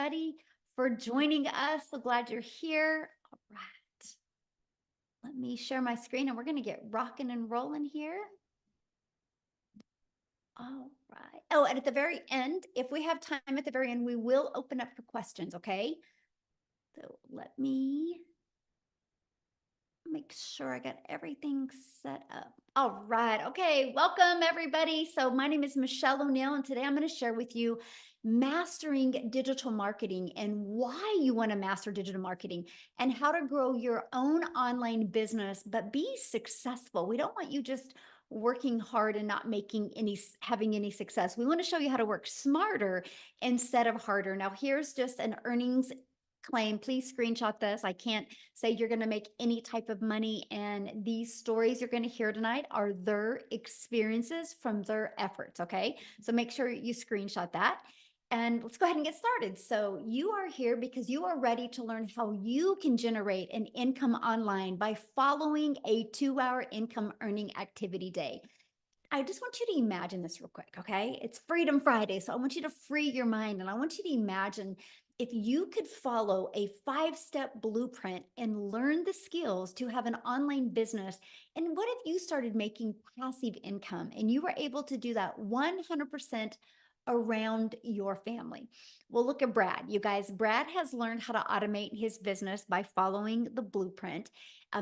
everybody for joining us. So glad you're here. All right. Let me share my screen and we're going to get rocking and rolling here. All right. Oh, and at the very end, if we have time at the very end, we will open up for questions, okay? So let me make sure I got everything set up. All right. Okay. Welcome, everybody. So, my name is Michelle O'Neill, and today I'm going to share with you mastering digital marketing and why you want to master digital marketing and how to grow your own online business, but be successful. We don't want you just working hard and not having any success. We want to show you how to work smarter instead of harder. Now, here's just an earnings claim. Please screenshot this. I can't say you're going to make any type of money. And these stories you're going to hear tonight are their experiences from their efforts. Okay. So make sure you screenshot that. And let's go ahead and get started. So you are here because you are ready to learn how you can generate an income online by following a 2-hour income earning activity day. I just want you to imagine this real quick, okay? It's Freedom Friday, so I want you to free your mind and I want you to imagine if you could follow a 5-step blueprint and learn the skills to have an online business. And what if you started making passive income and you were able to do that 100% around your family? Well, look at Brad. You guys, Brad has learned how to automate his business by following the blueprint.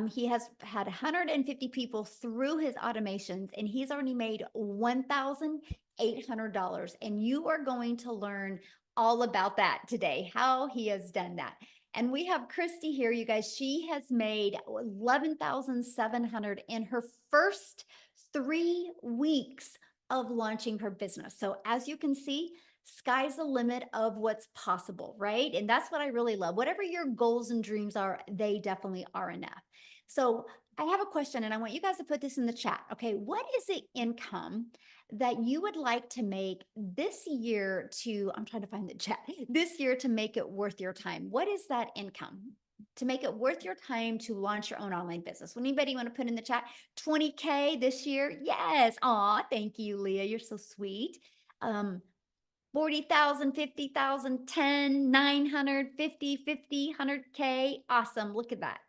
He has had 150 people through his automations and he's already made $1,800. And you are going to learn all about that today, how he has done that. And we have Christy here, you guys. She has made 11,700 in her first 3 weeks of launching her business. So as you can see, sky's the limit of what's possible, right? And that's what I really love. Whatever your goals and dreams are, they definitely are enough. So I have a question and I want you guys to put this in the chat. Okay, what is the income that you would like to make this year I'm trying to find the chat, this year to make it worth your time? What is that income? To make it worth your time to launch your own online business. Anybody want to put in the chat 20K this year? Yes. Aw, thank you, Leah. You're so sweet. 40,000, 50,000, 10, 900, 50, 50, 100K. Awesome. Look at that.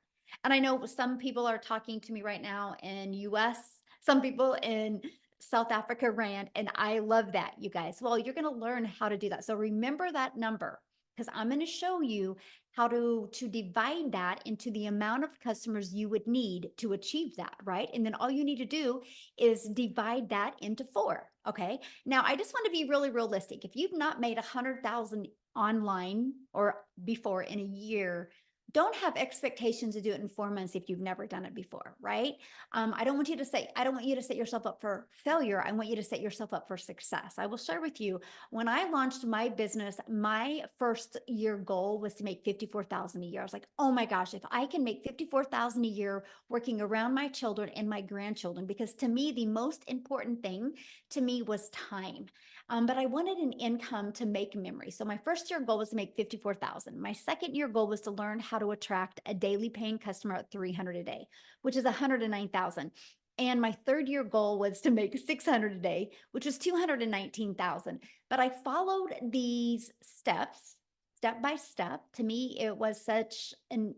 And I know some people are talking to me right now in US, some people in South Africa Rand, and I love that, you guys. Well, you're going to learn how to do that. So remember that number because I'm going to show you how to divide that into the amount of customers you would need to achieve that, right? And then all you need to do is divide that into 4, okay? Now, I just want to be really realistic. If you've not made 100,000 online or before in a year, don't have expectations to do it in 4 months if you've never done it before, right? I don't want you to set yourself up for failure. I want you to set yourself up for success. I will share with you, when I launched my business, my first year goal was to make 54,000 a year. I was like, oh my gosh, if I can make 54,000 a year working around my children and my grandchildren, because to me, the most important thing to me was time. But I wanted an income to make memories. So my first year goal was to make 54,000. My second year goal was to learn how to attract a daily paying customer at 300 a day, which is 109,000. And my third year goal was to make 600 a day, which was 219,000. But I followed these steps step by step. To me, it was such an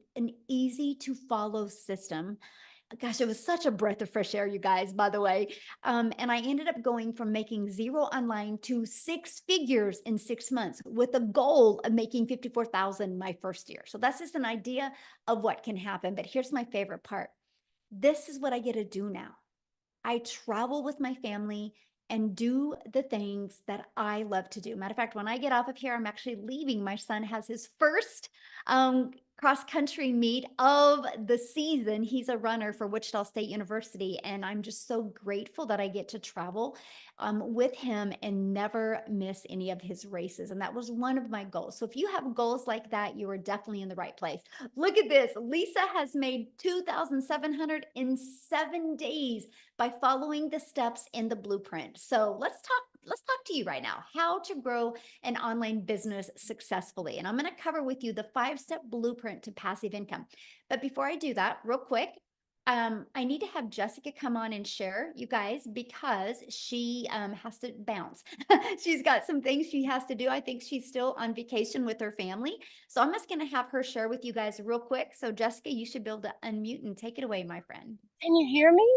easy to follow system. Gosh, it was such a breath of fresh air, you guys, by the way. And I ended up going from making 0 online to 6 figures in 6 months with a goal of making 54,000 my first year. So that's just an idea of what can happen. But here's my favorite part. This is what I get to do now. I travel with my family and do the things that I love to do. Matter of fact, when I get off of here, I'm actually leaving. My son has his first cross country meet of the season. He's a runner for Wichita State University, and I'm just so grateful that I get to travel with him and never miss any of his races. And that was one of my goals. So if you have goals like that, you are definitely in the right place. Look at this. Lisa has made 2,700 in 7 days by following the steps in the blueprint. So let's talk to you right now, how to grow an online business successfully. And I'm going to cover with you the 5-step blueprint to passive income. But before I do that, real quick, I need to have Jessica come on and share, you guys, because she has to bounce. She's got some things she has to do. I think she's still on vacation with her family. So I'm just going to have her share with you guys real quick. So, Jessica, you should be able to unmute and take it away, my friend. Can you hear me?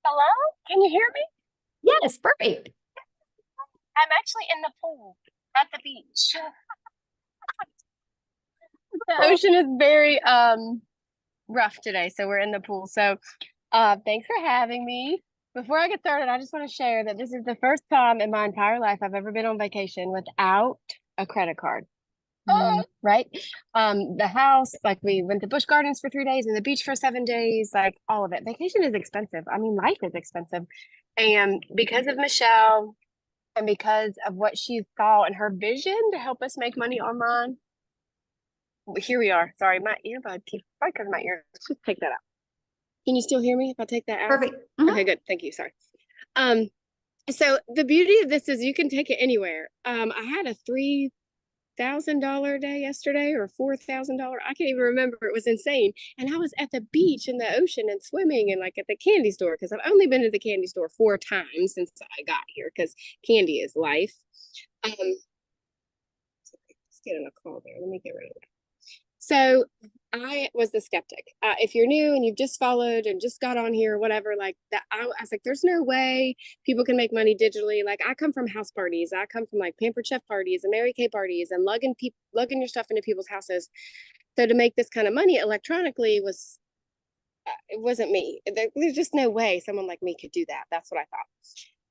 Hello? Can you hear me? Yes, perfect. I'm actually in the pool at the beach. The ocean is very rough today, so we're in the pool. So thanks for having me. Before I get started, I just want to share that this is the first time in my entire life I've ever been on vacation without a credit card. Right? The house, like we went to Busch Gardens for 3 days and the beach for 7 days, like all of it. Vacation is expensive. I mean, life is expensive. And because of Michelle and because of what she saw and her vision to help us make money online, here we are. Sorry, my earbud keeps right because my ear. Let's just take that out. Can you still hear me if I take that out? Perfect. Okay, good. Thank you. Sorry. Um, so the beauty of this is you can take it anywhere. I had a $3,000 day yesterday or $4,000. I can't even remember. It was insane. And I was at the beach in the ocean and swimming and like at the candy store because I've only been to the candy store 4 times since I got here because candy is life. Sorry, just getting a call there. Let me get rid of it. So I was the skeptic. If you're new and you've just followed and just got on here or whatever, like that, I was like, there's no way people can make money digitally. Like I come from house parties. I come from like Pampered Chef parties and Mary Kay parties and lugging your stuff into people's houses. So to make this kind of money electronically was, it wasn't me. There's just no way someone like me could do that. That's what I thought.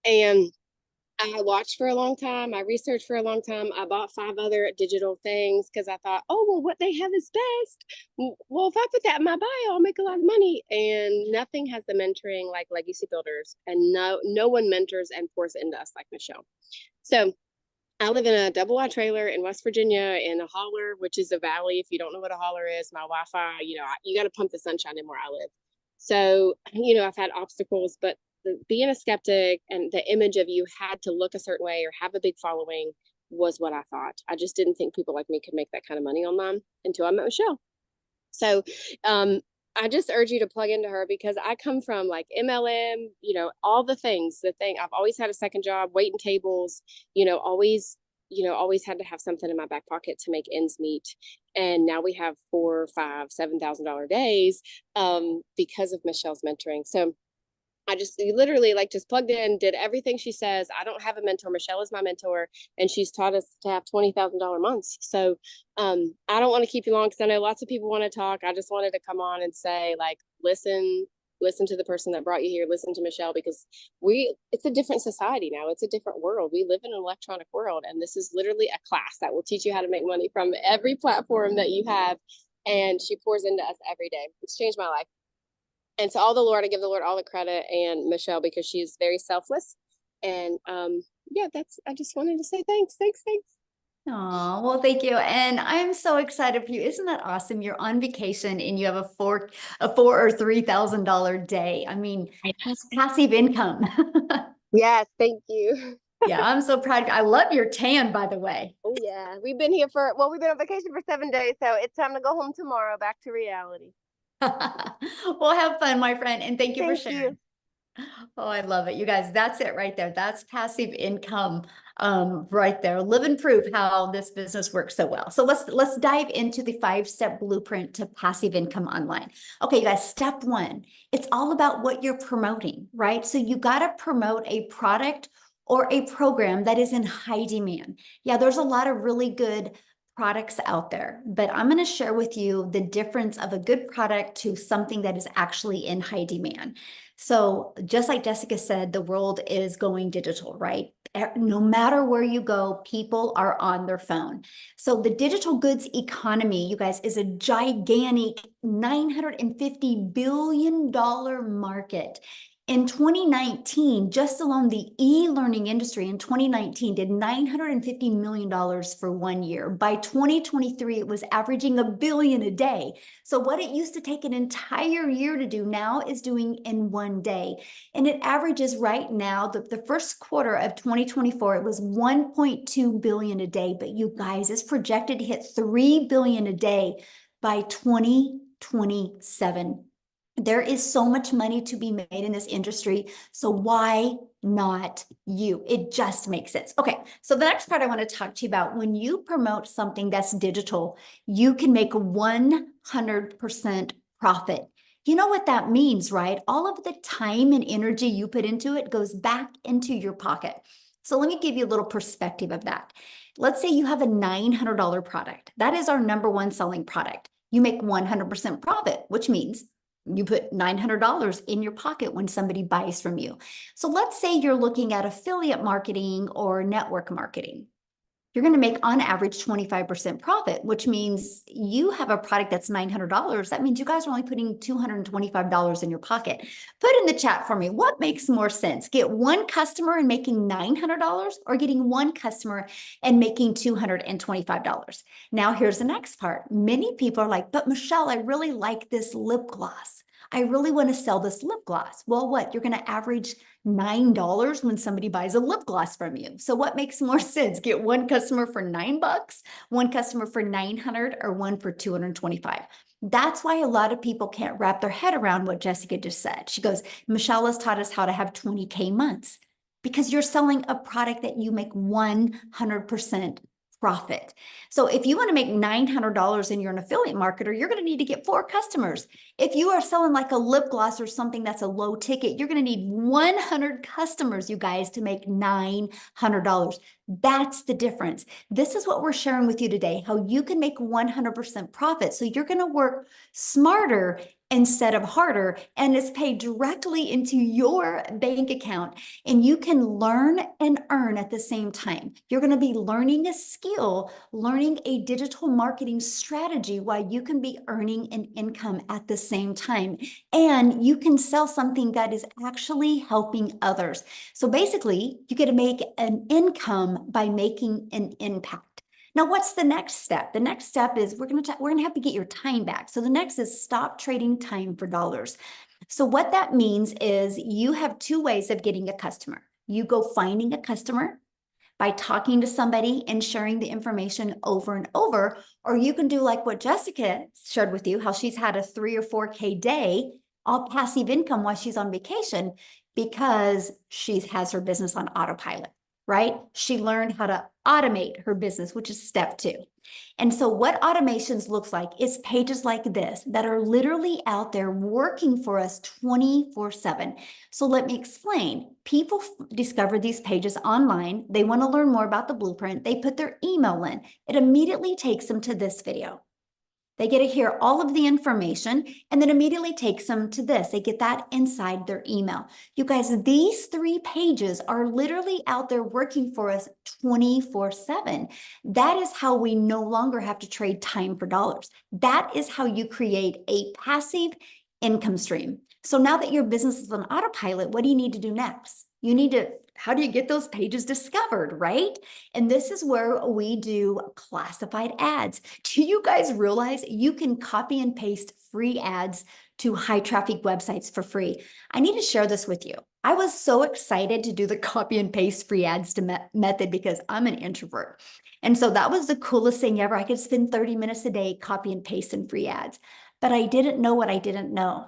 And I watched for a long time. I researched for a long time. I bought 5 other digital things because I thought, oh, well, what they have is best. Well, if I put that in my bio, I'll make a lot of money. And nothing has the mentoring like Legacy Builders. And no one mentors and pours into us like Michelle. So I live in a double wide trailer in West Virginia in a holler, which is a valley. If you don't know what a holler is, my Wi-Fi, you got to pump the sunshine in where I live. So, I've had obstacles, but being a skeptic and the image of you had to look a certain way or have a big following was what I thought. I just didn't think people like me could make that kind of money online until I met Michelle. So, I just urge you to plug into her because I come from like MLM, all the things, I've always had a second job, waiting tables, always, always had to have something in my back pocket to make ends meet. And now we have 4, 5, $7,000 days because of Michelle's mentoring. So I just literally like just plugged in, did everything she says. I don't have a mentor. Michelle is my mentor, and she's taught us to have $20,000 months. So I don't want to keep you long because I know lots of people want to talk. I just wanted to come on and say, like, listen to the person that brought you here. Listen to Michelle because it's a different society now. It's a different world. We live in an electronic world, and this is literally a class that will teach you how to make money from every platform that you have. And she pours into us every day. It's changed my life. And so all the Lord, I give the Lord all the credit and Michelle because she's very selfless. And yeah, I just wanted to say thanks. Oh, well, thank you. And I'm so excited for you. Isn't that awesome? You're on vacation and you have a four or $3,000 day. I mean, that's passive income. Yes, thank you. Yeah, I'm so proud. I love your tan, by the way. Oh yeah, we've been on vacation for 7 days, so it's time to go home tomorrow, back to reality. Well, have fun, my friend, and thank you for Thank you. sharing. Oh, I love it. You guys, that's it right there. That's passive income right there. Living proof how this business works so well. So let's dive into the 5-step blueprint to passive income online. Okay, you guys, step 1, it's all about what you're promoting, right? So you got to promote a product or a program that is in high demand. Yeah, there's a lot of really good products out there, but I'm going to share with you the difference of a good product to something that is actually in high demand. So just like Jessica said, the world is going digital, right? No matter where you go, people are on their phone. So the digital goods economy, you guys, is a gigantic $950 billion market. In 2019, just alone the e-learning industry in 2019 did $950 million for 1 year. By 2023, it was averaging $1 billion a day. So what it used to take an entire year to do now is doing in 1 day. And it averages right now, the first quarter of 2024, it was 1.2 billion a day. But you guys, it's projected to hit 3 billion a day by 2030. 27. There is so much money to be made in this industry. So why not you? It just makes sense. Okay, so the next part I want to talk to you about, when you promote something that's digital, you can make 100% profit. You know what that means, right? All of the time and energy you put into it goes back into your pocket. So let me give you a little perspective of that. Let's say you have a $900 product. That is our number one selling product. You make 100% profit, which means you put $900 in your pocket when somebody buys from you. So let's say you're looking at affiliate marketing or network marketing. You're going to make on average 25% profit, which means you have a product that's $900. That means you guys are only putting $225 in your pocket. Put in the chat for me, what makes more sense? Get one customer and making $900, or getting one customer and making $225? Now, here's the next part. Many people are like, but Michelle, I really like this lip gloss. I really want to sell this lip gloss. Well, what? You're going to average $9 when somebody buys a lip gloss from you. So what makes more sense? Get one customer for $9, one customer for 900, or one for 225. That's why a lot of people can't wrap their head around what Jessica just said. She goes, Michelle has taught us how to have 20K months, because you're selling a product that you make 100% profit. So if you want to make $900 and you're an affiliate marketer, you're going to need to get 4 customers. If you are selling like a lip gloss or something that's a low ticket, you're going to need 100 customers, you guys, to make $900. That's the difference. This is what we're sharing with you today, how you can make 100% profit. So you're going to work smarter instead of harder, and it's paid directly into your bank account, and you can learn and earn at the same time. You're going to be learning a skill, learning a digital marketing strategy, while you can be earning an income at the same time, and you can sell something that is actually helping others. So basically, you get to make an income by making an impact. Now, what's the next step? The next step is we're gonna have to get your time back. So the next is stop trading time for dollars. So what that means is you have 2 ways of getting a customer. You go finding a customer by talking to somebody and sharing the information over and over, or you can do like what Jessica shared with you, how she's had a 3 or 4K day, all passive income while she's on vacation, because she has her business on autopilot, right? She learned how to automate her business, which is step 2. And so what automations looks like is pages like this that are literally out there working for us 24/7. So let me explain. People discover these pages online. They want to learn more about the blueprint. They put their email in. It immediately takes them to this video. They get to hear all of the information, and then immediately takes them to this. They get that inside their email. You guys, these 3 pages are literally out there working for us 24/7. That is how we no longer have to trade time for dollars. That is how you create a passive income stream. So now that your business is on autopilot, what do you need to do next? You need to, how do you get those pages discovered, right? And this is where we do classified ads. Do you guys realize you can copy and paste free ads to high traffic websites for free? I need to share this with you. I was so excited to do the copy and paste free ads method because I'm an introvert. And so that was the coolest thing ever. I could spend 30 minutes a day copy and pasting free ads, but I didn't know what I didn't know.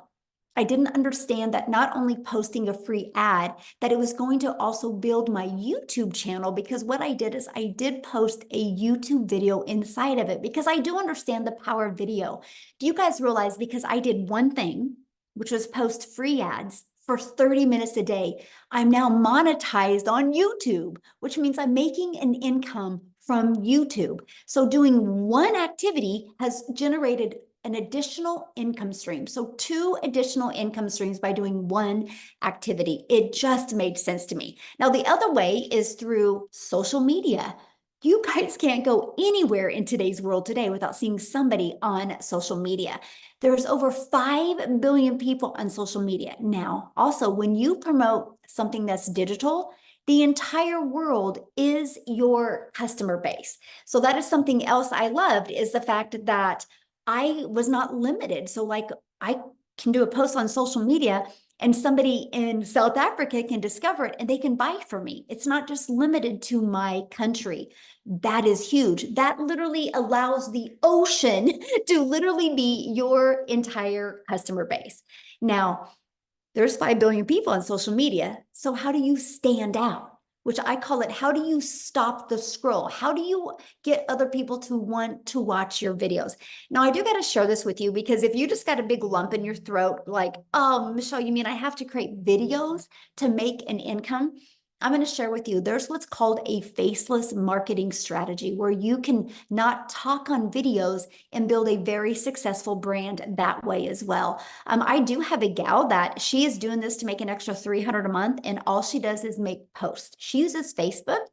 I didn't understand that not only posting a free ad, that it was going to also build my YouTube channel, because what I did is I did post a YouTube video inside of it, because I do understand the power of video. Do you guys realize, because I did one thing, which was post free ads for 30 minutes a day, I'm now monetized on YouTube, which means I'm making an income from YouTube. So doing one activity has generated an additional income stream. So 2 additional income streams by doing one activity. It just made sense to me. Now, the other way is through social media. You guys can't go anywhere in today's world today without seeing somebody on social media. There's over 5 billion people on social media now. Also, when you promote something that's digital, the entire world is your customer base. So that is something else I loved, is the fact that I was not limited. So like, I can do a post on social media and somebody in South Africa can discover it and they can buy from me. It's not just limited to my country. That is huge. That literally allows the ocean to literally be your entire customer base. Now, there's 5 billion people on social media. So how do you stand out? Which I call it, how do you stop the scroll? How do you get other people to want to watch your videos? Now, I do got to share this with you because if you just got a big lump in your throat, like, oh, Michelle, you mean I have to create videos to make an income? I'm going to share with you, there's what's called a faceless marketing strategy where you can not talk on videos and build a very successful brand that way as well. I do have a gal that she is doing this to make an extra 300 a month, and all she does is make posts. She uses Facebook,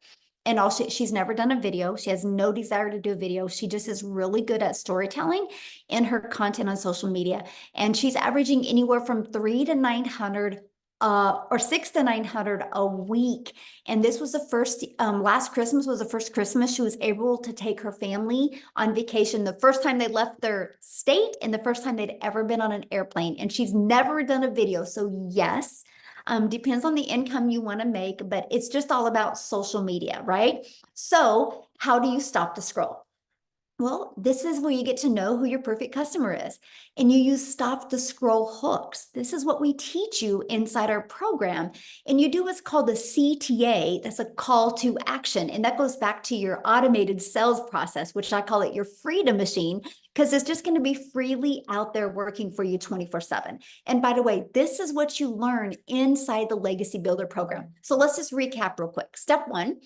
and she's never done a video. She has no desire to do a video. She just is really good at storytelling in her content on social media, and she's averaging anywhere from 3 to 900 or 6 to 900 a week. And this was the first, last Christmas was the first Christmas she was able to take her family on vacation, the first time they left their state and the first time they'd ever been on an airplane. And she's never done a video. So yes, depends on the income you want to make, but it's just all about social media, right? So how do you stop the scroll? Well, this is where you get to know who your perfect customer is. And you use stop the scroll hooks. This is what we teach you inside our program. And you do what's called the CTA. That's a call to action. And that goes back to your automated sales process, which I call it your freedom machine, because it's just going to be freely out there working for you 24/7. And by the way, this is what you learn inside the Legacy Builder program. So let's just recap real quick. Step 1,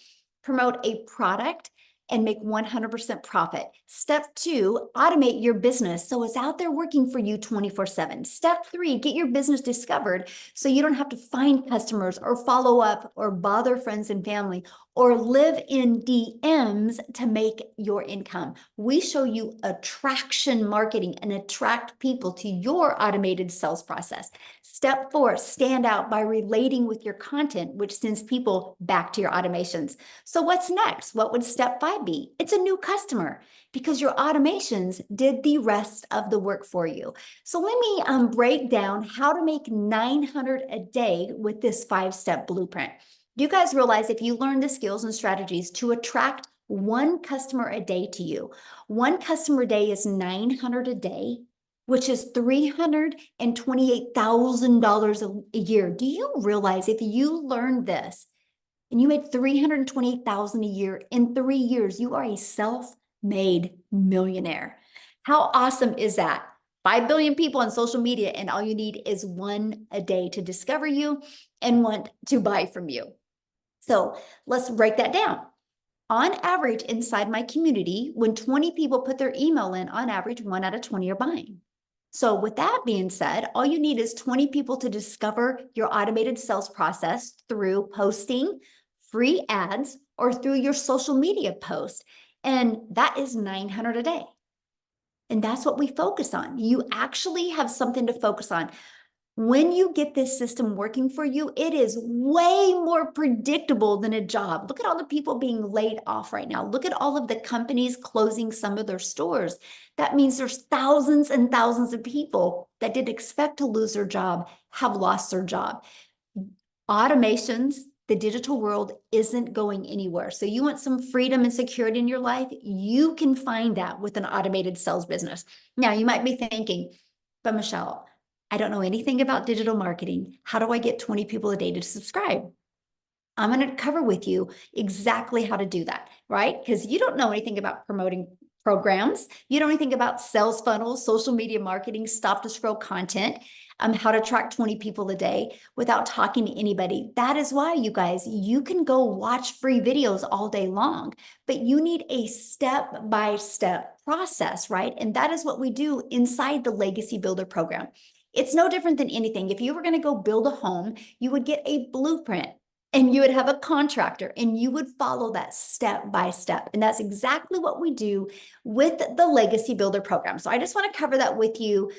promote a product and make 100% profit. Step 2, automate your business so it's out there working for you 24/7. Step 3, get your business discovered so you don't have to find customers or follow up or bother friends and family or live in DMs to make your income. We show you attraction marketing and attract people to your automated sales process. Step 4, stand out by relating with your content, which sends people back to your automations. So what's next? What would step 5 be? It's a new customer because your automations did the rest of the work for you. So let me break down how to make 900 a day with this 5-step blueprint. Do you guys realize if you learn the skills and strategies to attract one customer a day to you, one customer a day is 900 a day, which is $328,000 a year. Do you realize if you learned this and you made $328,000 a year in 3 years, you are a self-made millionaire? How awesome is that? 5 billion people on social media, and all you need is one a day to discover you and want to buy from you. So let's break that down. On average, inside my community, when 20 people put their email in, on average, 1 out of 20 are buying. So with that being said, all you need is 20 people to discover your automated sales process through posting free ads or through your social media posts. And that is 900 a day. And that's what we focus on. You actually have something to focus on. When you get this system working for you, it is way more predictable than a job. Look at all the people being laid off right now. Look at all of the companies closing some of their stores. That means there's thousands and thousands of people that didn't expect to lose their job, have lost their job. Automations, the digital world isn't going anywhere. So you want some freedom and security in your life, you can find that with an automated sales business. Now, you might be thinking, but Michelle, I don't know anything about digital marketing. How do I get 20 people a day to subscribe? I'm going to cover with you exactly how to do that, right? Because you don't know anything about promoting programs. You don't know anything about sales funnels, social media marketing, stop to scroll content, how to track 20 people a day without talking to anybody. That is why, you guys, you can go watch free videos all day long, but you need a step-by-step process, right? And that is what we do inside the Legacy Builder program. It's no different than anything. If you were going to go build a home, you would get a blueprint and you would have a contractor and you would follow that step by step. And that's exactly what we do with the Legacy Builder program. So I just want to cover that with you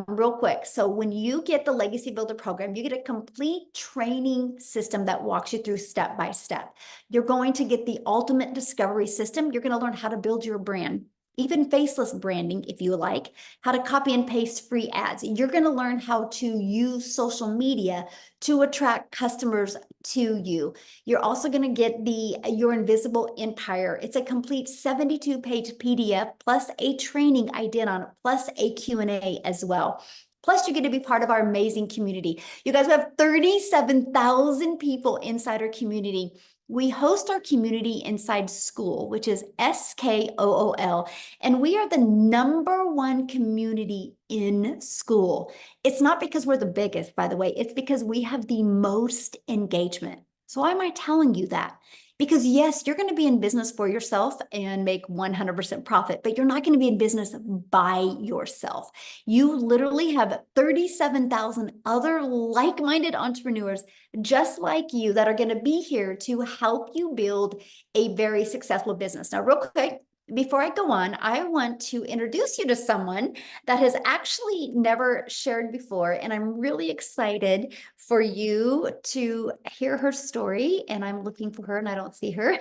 real quick. So when you get the Legacy Builder program, you get a complete training system that walks you through step by step. You're going to get the ultimate discovery system. You're going to learn how to build your brand. even faceless branding, if you like, how to copy and paste free ads. You're going to learn how to use social media to attract customers to you. You're also going to get the Your Invisible Empire. It's a complete 72-page PDF plus a training I did on it, plus a Q&A as well. Plus, you get to be part of our amazing community. You guys, we have 37,000 people inside our community. We host our community inside School, which is SKOOL, and we are the #1 community in School. It's not because we're the biggest, by the way, it's because we have the most engagement. So why am I telling you that? Because yes, you're going to be in business for yourself and make 100% profit, but you're not going to be in business by yourself. You literally have 37,000 other like-minded entrepreneurs just like you that are going to be here to help you build a very successful business. Now, real quick, before I go on, I want to introduce you to someone that has actually never shared before, and I'm really excited for you to hear her story. And I'm looking for her and I don't see her.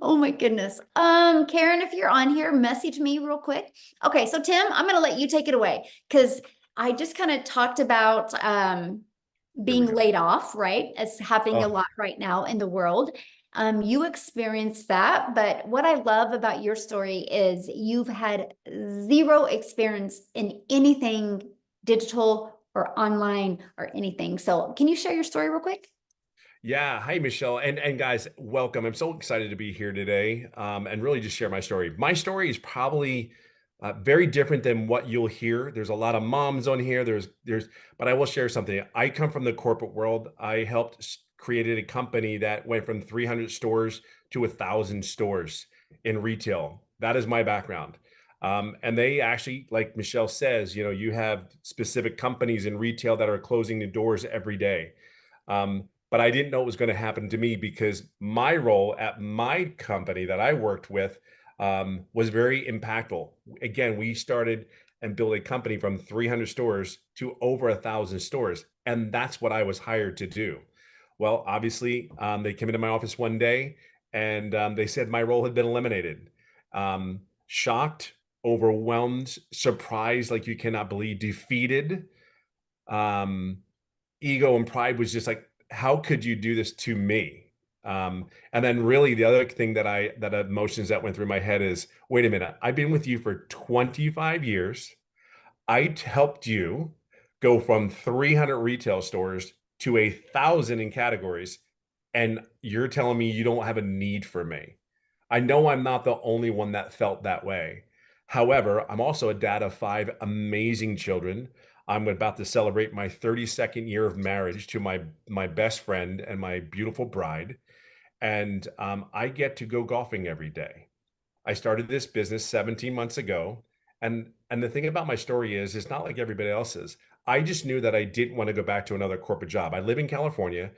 Oh my goodness. Karen, if you're on here, message me real quick. Okay, so Tim, I'm gonna let you take it away because I just kind of talked about There we being go. laid off, right? It's happening a Oh, lot right now in the world. You experienced that, but what I love about your story is you've had zero experience in anything digital or online or anything. So can you share your story real quick? yeah. Hi, Michelle. And guys, welcome. I'm so excited to be here today, and really just share my story. My story is probably very different than what you'll hear. There's a lot of moms on here. But I will share something. I come from the corporate world. I helped created a company that went from 300 stores to 1,000 stores in retail. That is my background. And they actually, like Michelle says, you have specific companies in retail that are closing the doors every day. But I didn't know it was going to happen to me because my role at my company that I worked with was very impactful. Again, we started and built a company from 300 stores to over 1,000 stores. And that's what I was hired to do. Well, obviously, they came into my office one day and they said my role had been eliminated. Shocked, overwhelmed, surprised, like you cannot believe, defeated. Um, Ego and pride was just like, how could you do this to me? And then really the other thing that emotions that went through my head is, wait a minute, I've been with you for 25 years. Helped you go from 300 retail stores to 1,000 in categories, and you're telling me you don't have a need for me. I know I'm not the only one that felt that way. However, I'm also a dad of 5 amazing children. I'm about to celebrate my 32nd year of marriage to my best friend and my beautiful bride, and I get to go golfing every day. I started this business 17 months ago. And the thing about my story is it's not like everybody else's. I just knew that I didn't want to go back to another corporate job. I live in California.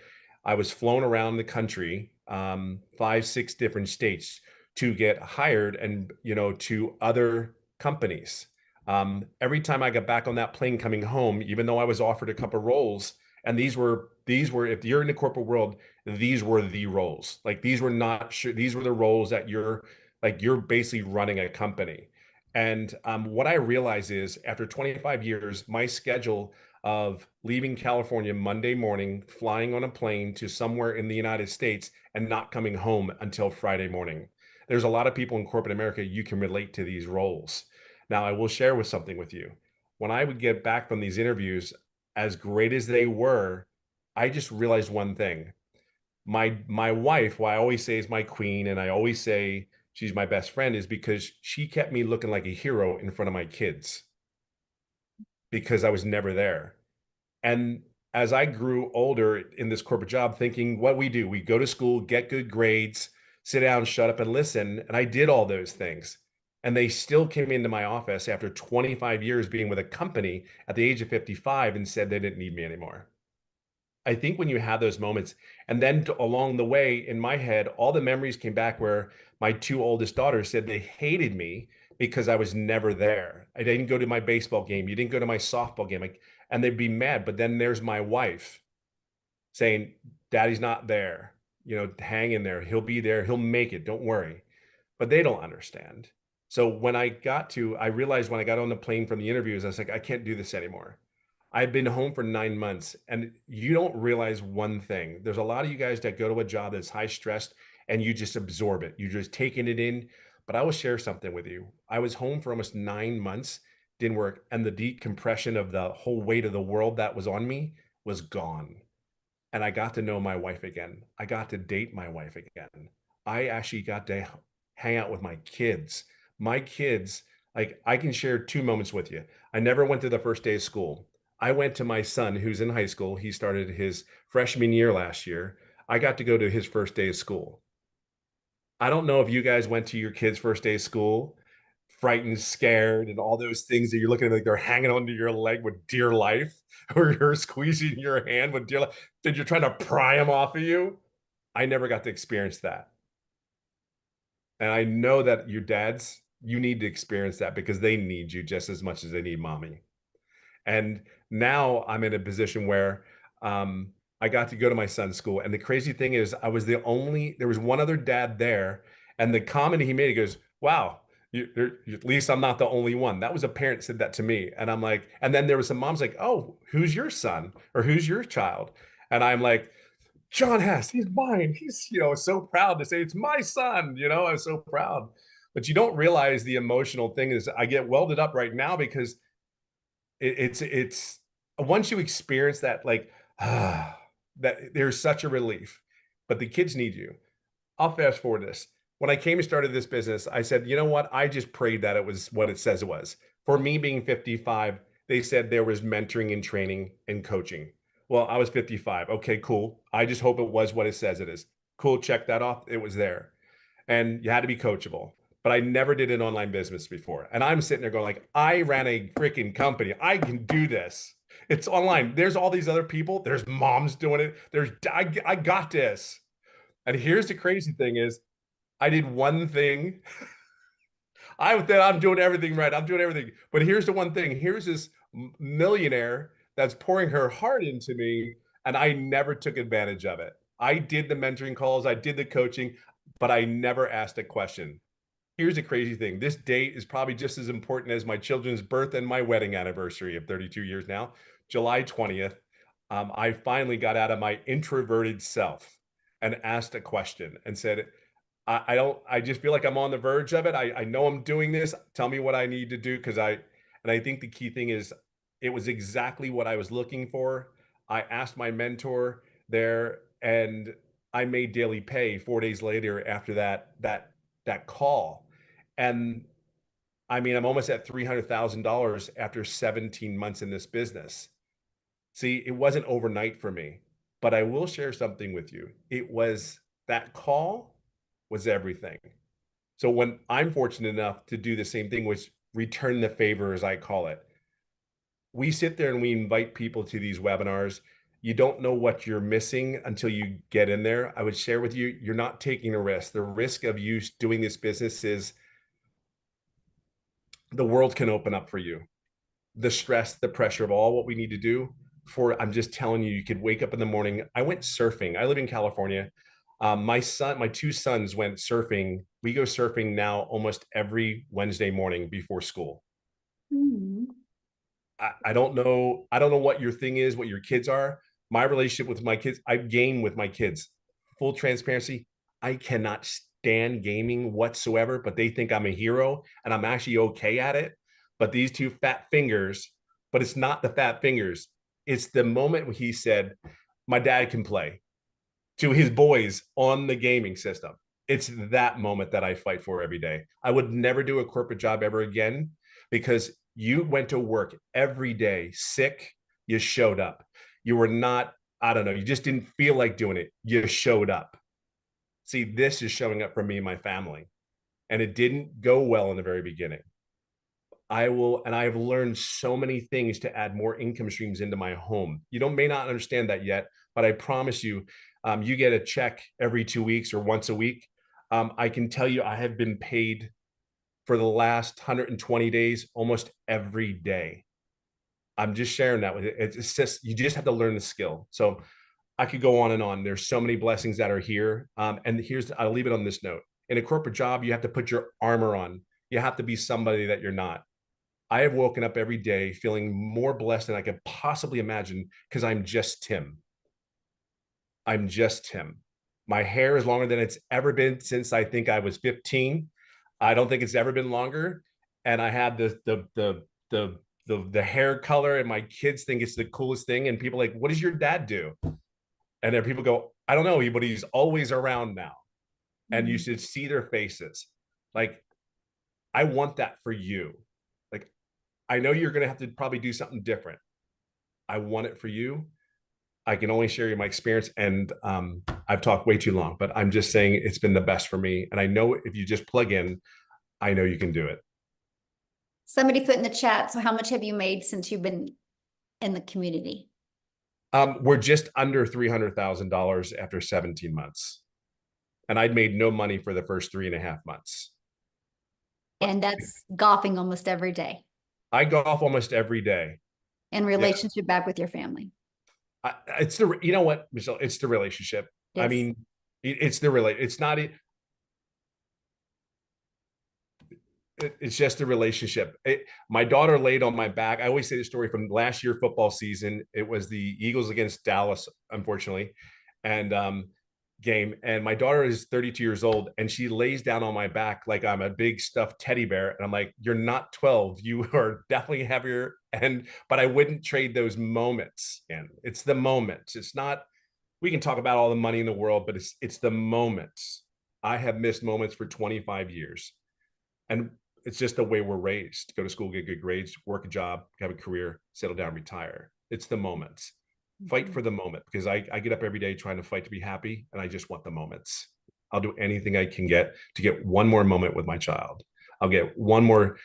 I was flown around the country, 5, 6 different states to get hired and, to other companies. Every time I got back on that plane coming home, even though I was offered a couple roles, and these were, if you're in the corporate world, these were the roles. Like these were not sure, these were the roles that you're basically running a company. And what I realize is after 25 years, my schedule of leaving California Monday morning, flying on a plane to somewhere in the United States and not coming home until Friday morning. There's a lot of people in corporate America, you can relate to these roles. Now, I will share with something with you. When I would get back from these interviews, as great as they were, I just realized one thing. My wife, who I always say is my queen, and I always say she's my best friend, is because she kept me looking like a hero in front of my kids because I was never there. And as I grew older in this corporate job, thinking what we do, we go to school, get good grades, sit down, shut up and listen. And I did all those things. And they still came into my office after 25 years being with a company at the age of 55 and said they didn't need me anymore. I think when you have those moments, and then along the way in my head, all the memories came back where my 2 oldest daughters said they hated me because I was never there. I didn't go to my baseball game. You didn't go to my softball game. Like, and they'd be mad. But then there's my wife saying, Daddy's not there. Hang in there. He'll be there. He'll make it. Don't worry. But they don't understand. So when I realized when I got on the plane from the interviews, I was like, I can't do this anymore. I've been home for 9 months and you don't realize one thing. There's a lot of you guys that go to a job that's high stressed and you just absorb it. You're just taking it in. But I will share something with you. I was home for almost 9 months, didn't work. And the decompression of the whole weight of the world that was on me was gone. And I got to know my wife again. I got to date my wife again. I actually got to hang out with my kids. My kids, like I can share two moments with you. I never went to the first day of school. I went to my son who's in high school. He started his freshman year last year. I got to go to his first day of school. I don't know if you guys went to your kids' first day of school, frightened, scared, and all those things that you're looking at like they're hanging onto your leg with dear life, or you're squeezing your hand with dear life, that you're trying to pry them off of you. I never got to experience that. And I know that your dads, you need to experience that because they need you just as much as they need mommy. And now I'm in a position where I got to go to my son's school. And the crazy thing is, there was one other dad there. And the comment he made, he goes, wow, at least I'm not the only one. That was a parent said that to me. And I'm like, and then there was some moms like, oh, who's your son or who's your child? And I'm like, John Hess, he's mine. He's, so proud to say it's my son, I'm so proud. But you don't realize the emotional thing is I get welded up right now because it's once you experience that, like, that there's such a relief. But the kids need you. I'll fast forward this. When I came and started this business, I said, you know what? I just prayed that it was what it says it was. For me being 55, they said there was mentoring and training and coaching. Well, I was 55. Okay, cool. I just hope it was what it says it is. Cool, check that off. It was there. And you had to be coachable. But I never did an online business before. And I'm sitting there going like, I ran a freaking company. I can do this. It's online. There's all these other people. There's moms doing it. I got this. And here's the crazy thing is I did one thing. I'm doing everything right. I'm doing everything. But here's the one thing. Here's this millionaire that's pouring her heart into me, and I never took advantage of it. I did the mentoring calls, I did the coaching, but I never asked a question. Here's the crazy thing. This date is probably just as important as my children's birth and my wedding anniversary of 32 years now, July 20th. I finally got out of my introverted self and asked a question and said, I just feel like I'm on the verge of it. I know I'm doing this. Tell me what I need to do. And I think the key thing is it was exactly what I was looking for. I asked my mentor there and I made daily pay 4 days later after that call. And I mean, I'm almost at $300,000 after 17 months in this business. See, it wasn't overnight for me, but I will share something with you. It was that call was everything. So when I'm fortunate enough to do the same thing, which return the favor, as I call it, we sit there and we invite people to these webinars. You don't know what you're missing until you get in there. I would share with you, you're not taking a risk. The risk of you doing this business is the world can open up for you. The stress, the pressure of all what we need to do I'm just telling you, you could wake up in the morning. I went surfing. I live in California. My two sons went surfing. We go surfing now almost every Wednesday morning before school. Mhm. I don't know. I don't know what your thing is, what your kids are. My relationship with my kids, I game with my kids. Full transparency, I cannot stand gaming whatsoever, but they think I'm a hero and I'm actually okay at it. But these two fat fingers, but it's not the fat fingers. It's the moment when he said, my dad can play to his boys on the gaming system. It's that moment that I fight for every day. I would never do a corporate job ever again because you went to work every day sick, you showed up. You were not, I don't know, you just didn't feel like doing it. You showed up. See, this is showing up for me and my family. And it didn't go well in the very beginning. I've learned so many things to add more income streams into my home. You may not understand that yet, but I promise you, you get a check every 2 weeks or once a week. I can tell you, I have been paid for the last 120 days, almost every day. I'm just sharing that with you. It's just, you just have to learn the skill. So I could go on and on. There's so many blessings that are here. And I'll leave it on this note. In a corporate job, you have to put your armor on. You have to be somebody that you're not. I have woken up every day feeling more blessed than I could possibly imagine because I'm just Tim. I'm just Tim. My hair is longer than it's ever been since I think I was 15. I don't think it's ever been longer. And I had the hair color, and my kids think it's the coolest thing. And people are like, what does your dad do? And then people go, I don't know, but he's always around now. And you should see their faces. Like, I want that for you. Like, I know you're going to have to probably do something different. I want it for you. I can only share you my experience, and I've talked way too long, but I'm just saying it's been the best for me. And I know if you just plug in, I know you can do it. Somebody put in the chat, so how much have you made since you've been in the community? We're just under $300,000 after 17 months. And I'd made no money for the first 3.5 months. And that's golfing almost every day. I golf almost every day. And relationship back with your family. It's the, you know what, Michelle, it's the relationship. Yes. I mean, it's the relate. It's not, it's just a relationship. My daughter laid on my back. I always say the story from last year football season. It was the Eagles against Dallas, unfortunately, and game. And my daughter is 32 years old, and she lays down on my back like I'm a big stuffed teddy bear. And I'm like, you're not 12. You are definitely heavier. But I wouldn't trade those moments. And it's the moments. It's not. We can talk about all the money in the world, but it's the moments. I have missed moments for 25 years, and it's just the way we're raised. Go to school, get good grades, work a job, have a career, settle down, retire. It's the moments. Fight for the moment, because I get up every day trying to fight to be happy, and I just want the moments. I'll do anything I can get to get one more moment with my child. I'll get one more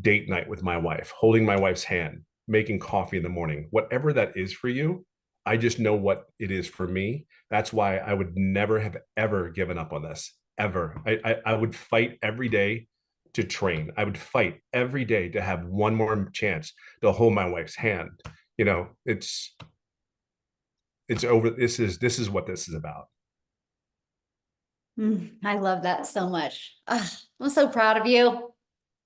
date night with my wife, holding my wife's hand, making coffee in the morning, whatever that is for you. I just know what it is for me. That's why I would never have ever given up on this, ever. I would fight every day to train. I would fight every day to have one more chance to hold my wife's hand. You know, it's over. This is what this is about. I love that so much. I'm so proud of you.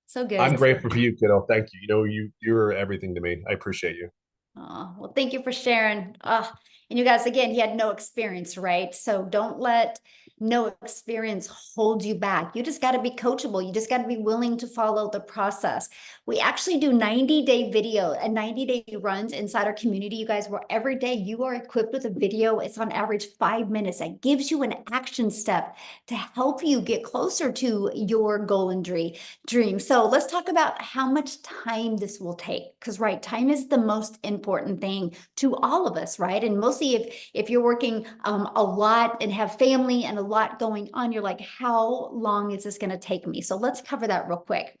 So good. I'm grateful for you, kiddo. Thank you. You know, you're everything to me. I appreciate you. Oh, well, thank you for sharing. And you guys, again, he had no experience, right? So don't let no experience hold you back. You just got to be coachable. You just got to be willing to follow the process. We actually do 90-day video and 90-day runs inside our community, you guys, where every day you are equipped with a video. It's on average 5 minutes. That gives you an action step to help you get closer to your goal and dream. So let's talk about how much time this will take, because right, time is the most important thing to all of us, right? And mostly if you're working a lot and have family and a lot going on, you're like, how long is this going to take me? So let's cover that real quick.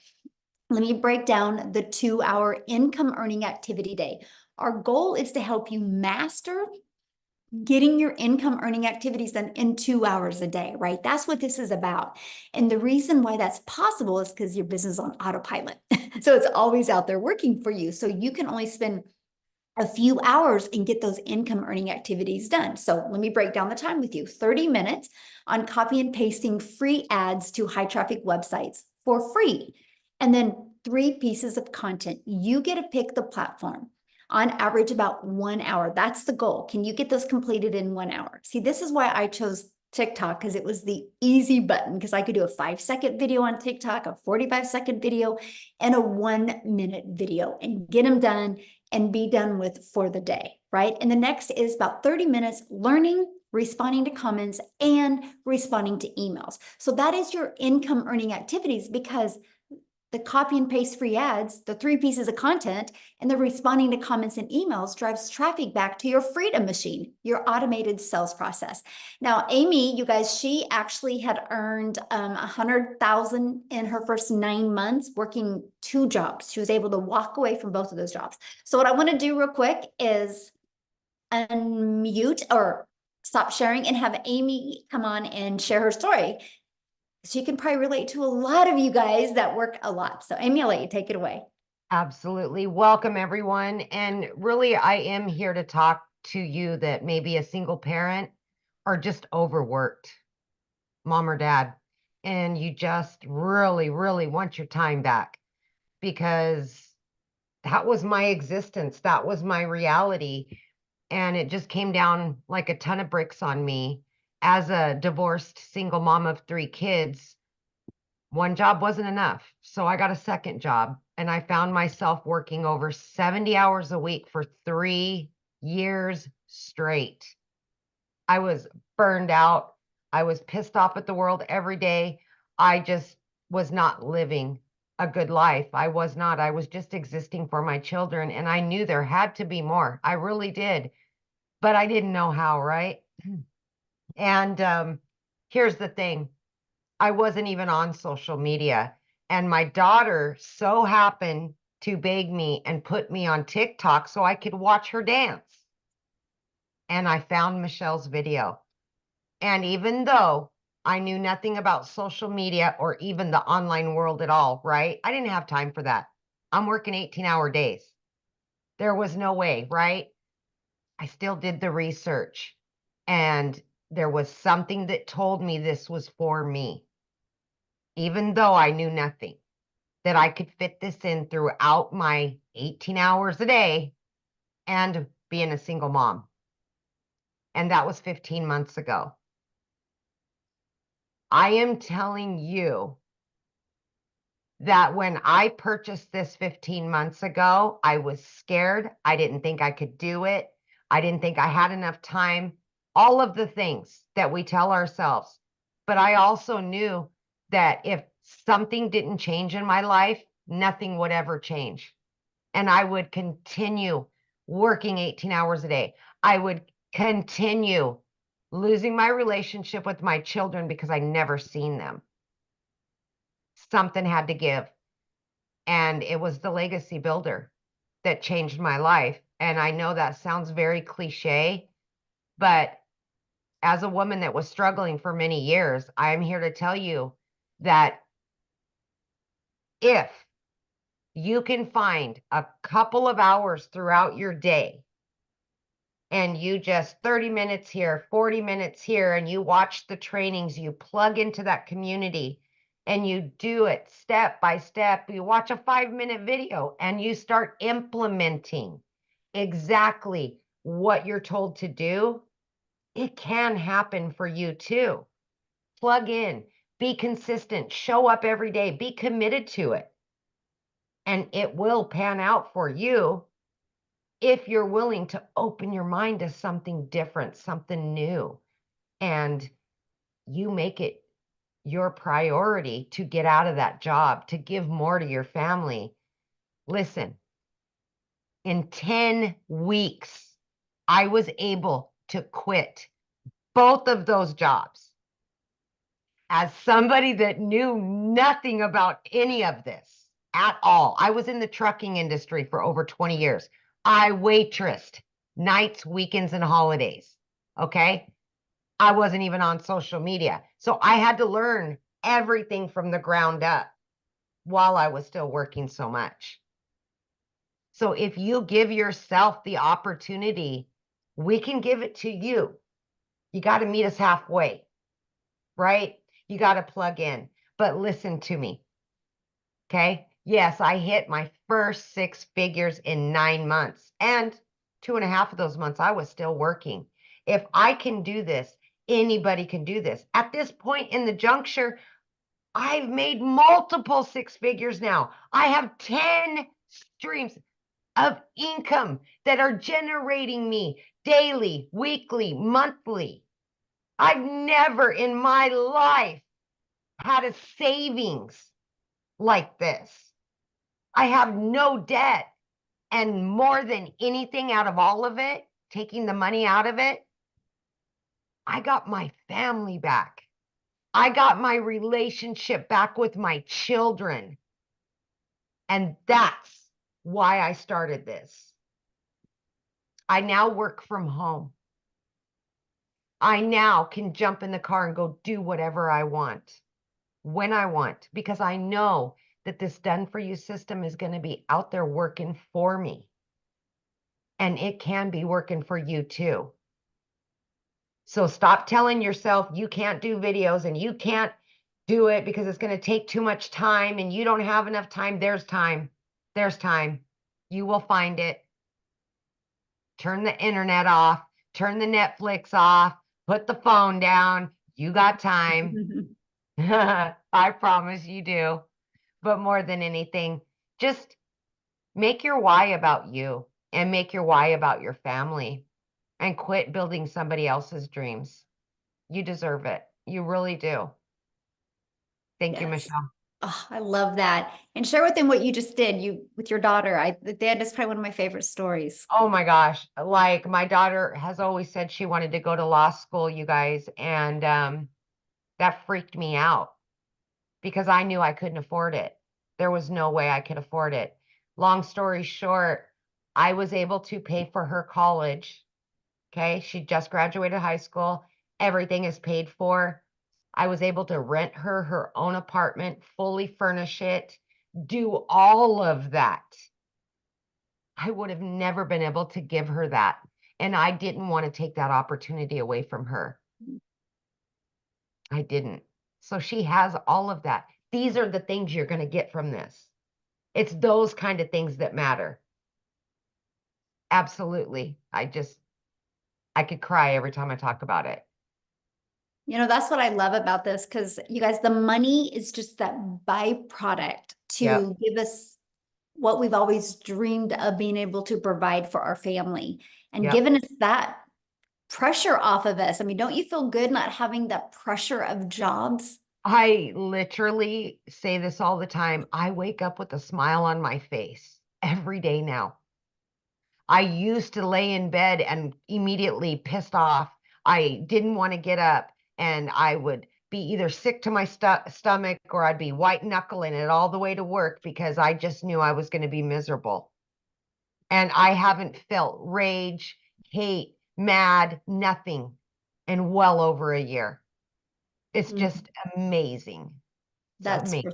Let me break down the 2-hour income earning activity day. Our goal is to help you master getting your income earning activities done in 2 hours a day, right? That's what this is about. And the reason why that's possible is because your business is on autopilot. So it's always out there working for you. So you can only spend a few hours and get those income earning activities done. So let me break down the time with you. 30 minutes on copy and pasting free ads to high traffic websites for free. And then 3 pieces of content. You get to pick the platform. On average, about 1 hour. That's the goal. Can you get those completed in 1 hour? See, this is why I chose TikTok, because it was the easy button, because I could do a 5-second video on TikTok, a 45-second video, and a 1-minute video and get them done and be done with for the day, right? And the next is about 30 minutes learning, responding to comments, and responding to emails. So that is your income earning activities, because the copy and paste free ads, the 3 pieces of content, and the responding to comments and emails drives traffic back to your Freedom Machine, your automated sales process. Now, Amy, you guys, she actually had earned 100,000 in her first 9 months working 2 jobs. She was able to walk away from both of those jobs. So what I want to do real quick is unmute or stop sharing and have Amy come on and share her story. She can probably relate to a lot of you guys that work a lot. So Amy, I'll let you take it away. Absolutely. Welcome, everyone. And really, I am here to talk to you that may be a single parent or just overworked, mom or dad. and you just really, really want your time back, because that was my existence. That was my reality. And it just came down like a ton of bricks on me as a divorced single mom of 3 kids. One job wasn't enough. So I got a second job, and I found myself working over 70 hours a week for 3 years straight. I was burned out. I was pissed off at the world every day. I just was not living a good life. I was not. I was just existing for my children. And I knew there had to be more. I really did. But I didn't know how, right? And here's the thing, I wasn't even on social media. And my daughter so happened to beg me and put me on TikTok so I could watch her dance. And I found Michelle's video. And even though I knew nothing about social media or even the online world at all, right? I didn't have time for that. I'm working 18-hour days. There was no way, right? I still did the research, and there was something that told me this was for me, even though I knew nothing, that I could fit this in throughout my 18 hours a day and being a single mom. And that was 15 months ago. I am telling you that when I purchased this 15 months ago, I was scared. I didn't think I could do it. I didn't think I had enough time, all of the things that we tell ourselves. But I also knew that if something didn't change in my life, nothing would ever change. And I would continue working 18 hours a day. I would continue losing my relationship with my children because I never seen them. Something had to give. And it was the legacy builder that changed my life. And I know that sounds very cliche, but as a woman that was struggling for many years, I'm here to tell you that if you can find a couple of hours throughout your day, and you just 30 minutes here, 40 minutes here, and you watch the trainings, you plug into that community, and you do it step by step. You watch a 5-minute video and you start implementing exactly what you're told to do, it can happen for you too. Plug in, be consistent, show up every day, be committed to it, and it will pan out for you if you're willing to open your mind to something different, something new, and you make it your priority to get out of that job, to give more to your family. Listen, in 10 weeks, I was able to quit both of those jobs. As somebody that knew nothing about any of this at all, I was in the trucking industry for over 20 years. I waitressed nights, weekends, and holidays. Okay. I wasn't even on social media. So I had to learn everything from the ground up while I was still working so much. So if you give yourself the opportunity, we can give it to you. You got to meet us halfway, right? You got to plug in. But listen to me. Okay. Yes, I hit my first 6 figures in 9 months, and 2.5 of those months I was still working. If I can do this, anybody can do this. At this point in the juncture, I've made multiple 6 figures now. I have 10 streams of income that are generating me daily, weekly, monthly. I've never in my life had a savings like this. I have no debt. And more than anything out of all of it, taking the money out of it, I got my family back. I got my relationship back with my children. And that's why I started this. I now work from home. I now can jump in the car and go do whatever I want, when I want, because I know that this done for you system is going to be out there working for me. And it can be working for you too. So stop telling yourself you can't do videos and you can't do it because it's going to take too much time and you don't have enough time. There's time. There's time. You will find it. Turn the internet off, turn the Netflix off, put the phone down. You got time. I promise you do. But more than anything, just make your why about you and make your why about your family and quit building somebody else's dreams. You deserve it. You really do. Thank you, Yes. Michelle. Oh, I love that. And share with them what you just did with your daughter. That is probably one of my favorite stories. Oh my gosh. Like my daughter has always said she wanted to go to law school, you guys, and that freaked me out because I knew I couldn't afford it. There was no way I could afford it. Long story short, I was able to pay for her college. Okay. She just graduated high school. Everything is paid for. I was able to rent her own apartment, fully furnish it, do all of that. I would have never been able to give her that. And I didn't want to take that opportunity away from her. I didn't. So she has all of that. These are the things you're going to get from this. It's those kind of things that matter. Absolutely. I could cry every time I talk about it. You know, that's what I love about this, because you guys, the money is just that byproduct to Yep. give us what we've always dreamed of being able to provide for our family, and Yep. giving us that pressure off of us. I mean, don't you feel good not having that pressure of jobs? I literally say this all the time. I wake up with a smile on my face every day now. I used to lay in bed and immediately pissed off. I didn't want to get up and I would be either sick to my stomach or I'd be white knuckling it all the way to work because I just knew I was going to be miserable. And I haven't felt rage, hate, mad, nothing in well over a year. It's just amazing. It's That's amazing.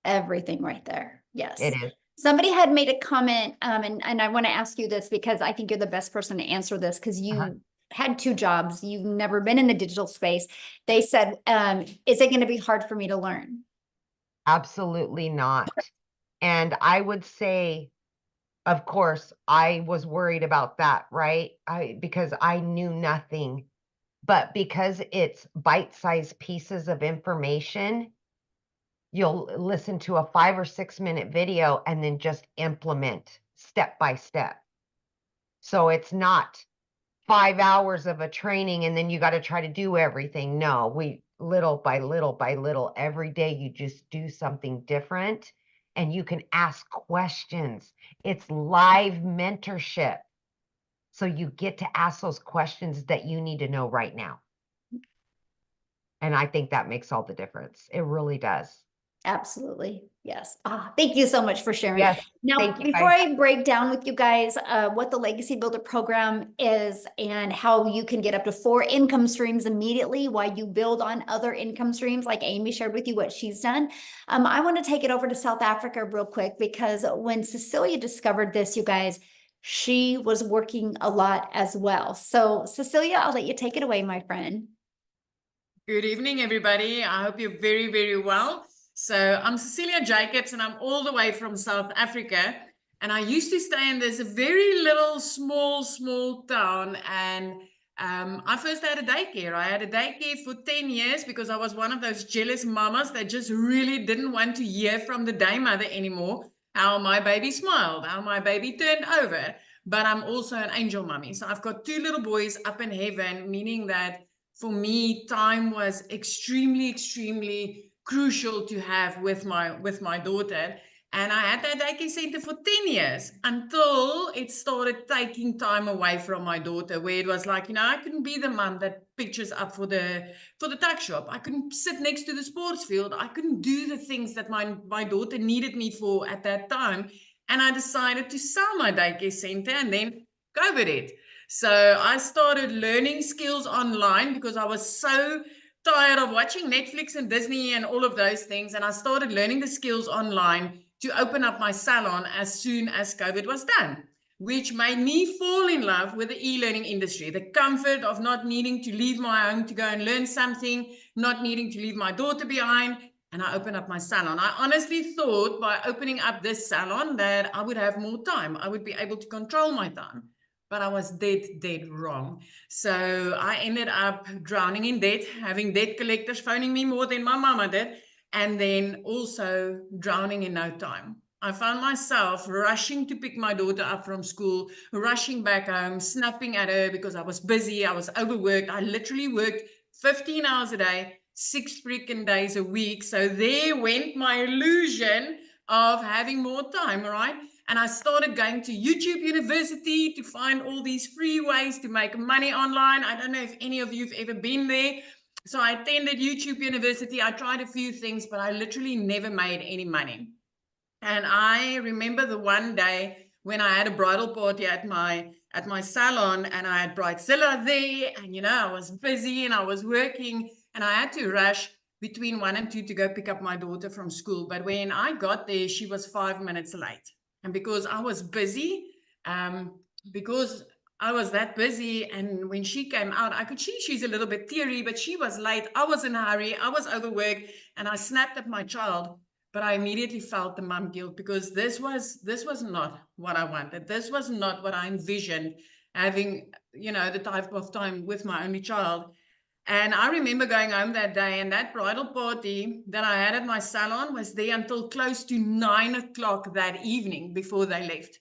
everything right there. Yes. It is. Somebody had made a comment, and I want to ask you this because I think you're the best person to answer this, because you had 2 jobs. You've never been in the digital space. They said, is it going to be hard for me to learn? Absolutely not. And I would say, of course, I was worried about that, right? Because I knew nothing. But because it's bite-sized pieces of information, you'll listen to a 5 or 6 minute video and then just implement step by step. So it's not 5 hours of a training and then you got to try to do everything. No, we little by little by little, every day you just do something different and you can ask questions. It's live mentorship. So you get to ask those questions that you need to know right now. And I think that makes all the difference. It really does. Absolutely. Yes. Thank you so much for sharing. Yes. Now, Thank you, before guys. I break down with you guys what the Legacy Builder program is and how you can get up to 4 income streams immediately while you build on other income streams, like Amy shared with you what she's done, I want to take it over to South Africa real quick, because when Cecilia discovered this, you guys, she was working a lot as well. So Cecilia, I'll let you take it away, my friend. Good evening, everybody. I hope you're very, very well. So I'm Cecilia Jacobs, and I'm all the way from South Africa. And I used to stay in this very little, small town. And I first had a daycare. I had a daycare for 10 years because I was one of those jealous mamas that just really didn't want to hear from the day mother anymore how my baby smiled, how my baby turned over. But I'm also an angel mommy. So I've got 2 little boys up in heaven, meaning that for me, time was extremely crucial to have with my daughter. And I had that daycare center for 10 years until it started taking time away from my daughter, where it was like, I couldn't be the mom that pictures up for the tuck shop. I couldn't sit next to the sports field. I couldn't do the things that my daughter needed me for at that time. And I decided to sell my daycare center, and then COVID hit. So I started learning skills online because I was so tired of watching Netflix and Disney and all of those things. And I started learning the skills online to open up my salon as soon as COVID was done. which made me fall in love with the e-learning industry, the comfort of not needing to leave my home to go and learn something, not needing to leave my daughter behind. And I opened up my salon. I honestly thought by opening up this salon that I would have more time. I would be able to control my time. But I was dead wrong. So I ended up drowning in debt, having debt collectors phoning me more than my mama did, and then also drowning in no time. I found myself rushing to pick my daughter up from school, rushing back home, snapping at her because I was busy, I was overworked. I literally worked 15 hours a day, 6 freaking days a week. So there went my illusion of having more time, right? And I started going to YouTube University to find all these free ways to make money online. I don't know if any of you have ever been there. So I attended YouTube University. I tried a few things, but I literally never made any money. And I remember the one day when I had a bridal party at my salon, and I had bridezilla there, and I was busy and I was working, and I had to rush between 1 and 2 to go pick up my daughter from school. But when I got there, she was 5 minutes late. And because I was busy, because I was that busy, and when she came out, I could see she's a little bit teary, but she was late. I was in a hurry. I was overworked, and I snapped at my child. But I immediately felt the mom guilt, because this was not what I wanted. This was not what I envisioned, having, the type of time with my only child. And I remember going home that day, and that bridal party that I had at my salon was there until close to 9 o'clock that evening before they left.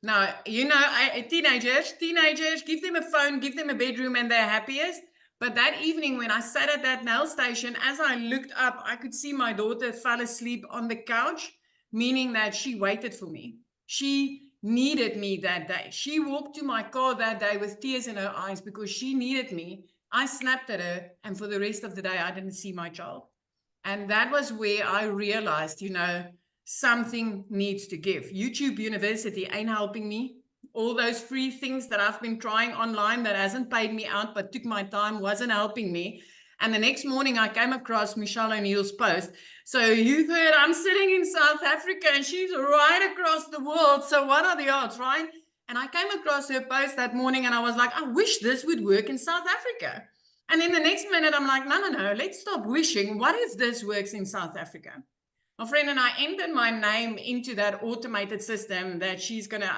Now, teenagers, give them a phone, give them a bedroom, and they're happiest. But that evening, when I sat at that nail station, as I looked up, I could see my daughter fell asleep on the couch, meaning that she waited for me. She needed me that day. She walked to my car that day with tears in her eyes because she needed me. I snapped at her, and for the rest of the day, I didn't see my child. And that was where I realized, something needs to give. YouTube University ain't helping me. All those free things that I've been trying online that hasn't paid me out but took my time wasn't helping me. And the next morning I came across Michelle O'Neill's post. So you've heard I'm sitting in South Africa and she's right across the world. So what are the odds, right? And I came across her post that morning and I was like, I wish this would work in South Africa. And then the next minute I'm like, no, let's stop wishing. What if this works in South Africa? My friend and I entered my name into that automated system that she's going to,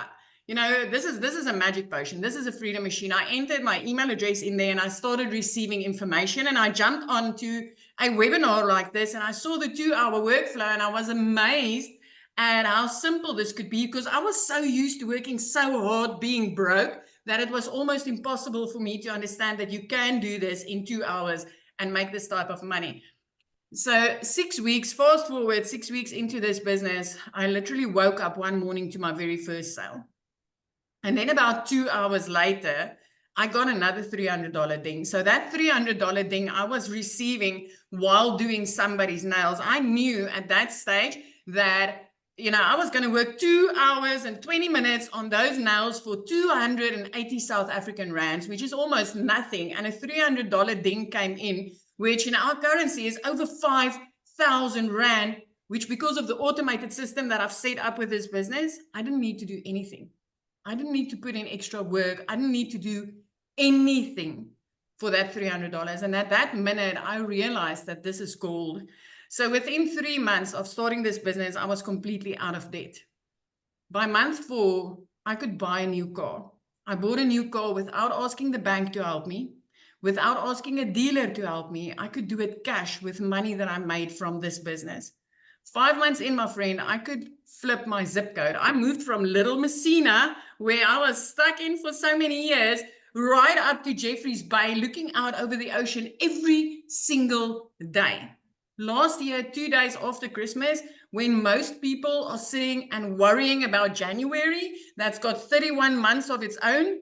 this is a magic potion. This is a freedom machine. I entered my email address in there and I started receiving information, and I jumped onto a webinar like this and I saw the 2-hour workflow, and I was amazed at how simple this could be, because I was so used to working so hard, being broke, that it was almost impossible for me to understand that you can do this in 2 hours and make this type of money. So 6 weeks, fast forward 6 weeks into this business, I literally woke up one morning to my very first sale. And then about 2 hours later, I got another $300 ding. So that $300 ding I was receiving while doing somebody's nails. I knew at that stage that, I was going to work 2 hours and 20 minutes on those nails for 280 South African rands, which is almost nothing. And a $300 ding came in, which in our currency is over 5,000 rand, which, because of the automated system that I've set up with this business, I didn't need to do anything. I didn't need to put in extra work. I didn't need to do anything for that $300. And at that minute, I realized that this is gold. So within 3 months of starting this business, I was completely out of debt. By month 4, I could buy a new car. I bought a new car without asking the bank to help me. Without asking a dealer to help me. I could do it cash with money that I made from this business. 5 months in, my friend, I could flip my zip code. I moved from Little Messina, where I was stuck in for so many years, right up to Jeffreys Bay, looking out over the ocean every single day. Last year, 2 days after Christmas, when most people are sitting and worrying about January, that's got 31 months of its own,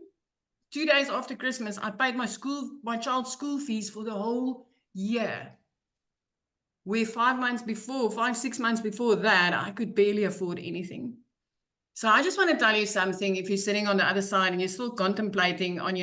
2 days after Christmas, I paid my child's school fees for the whole year. Where 5 months before, 6 months before that, I could barely afford anything. So I just want to tell you something. If you're sitting on the other side and you're still contemplating on,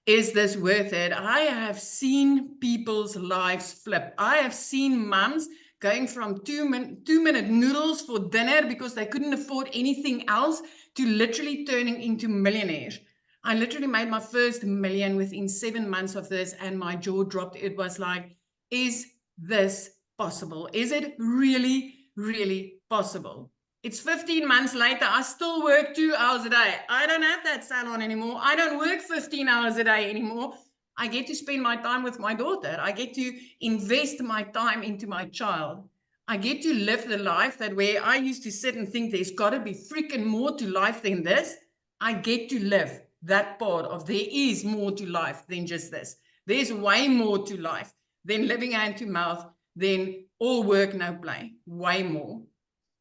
is this worth it? I have seen people's lives flip. I have seen mums going from 2-minute noodles for dinner because they couldn't afford anything else to literally turning into millionaires. I literally made my first million within 7 months of this, and my jaw dropped. It was like, is this possible? Is it really, really possible? It's 15 months later. I still work 2 hours a day. I don't have that salon anymore. I don't work 15 hours a day anymore. I get to spend my time with my daughter. I get to invest my time into my child. I get to live the life that where I used to sit and think there's got to be freaking more to life than this. I get to live that part of there is more to life than just this. There's way more to life than living hand to mouth, than all work, no play. Way more.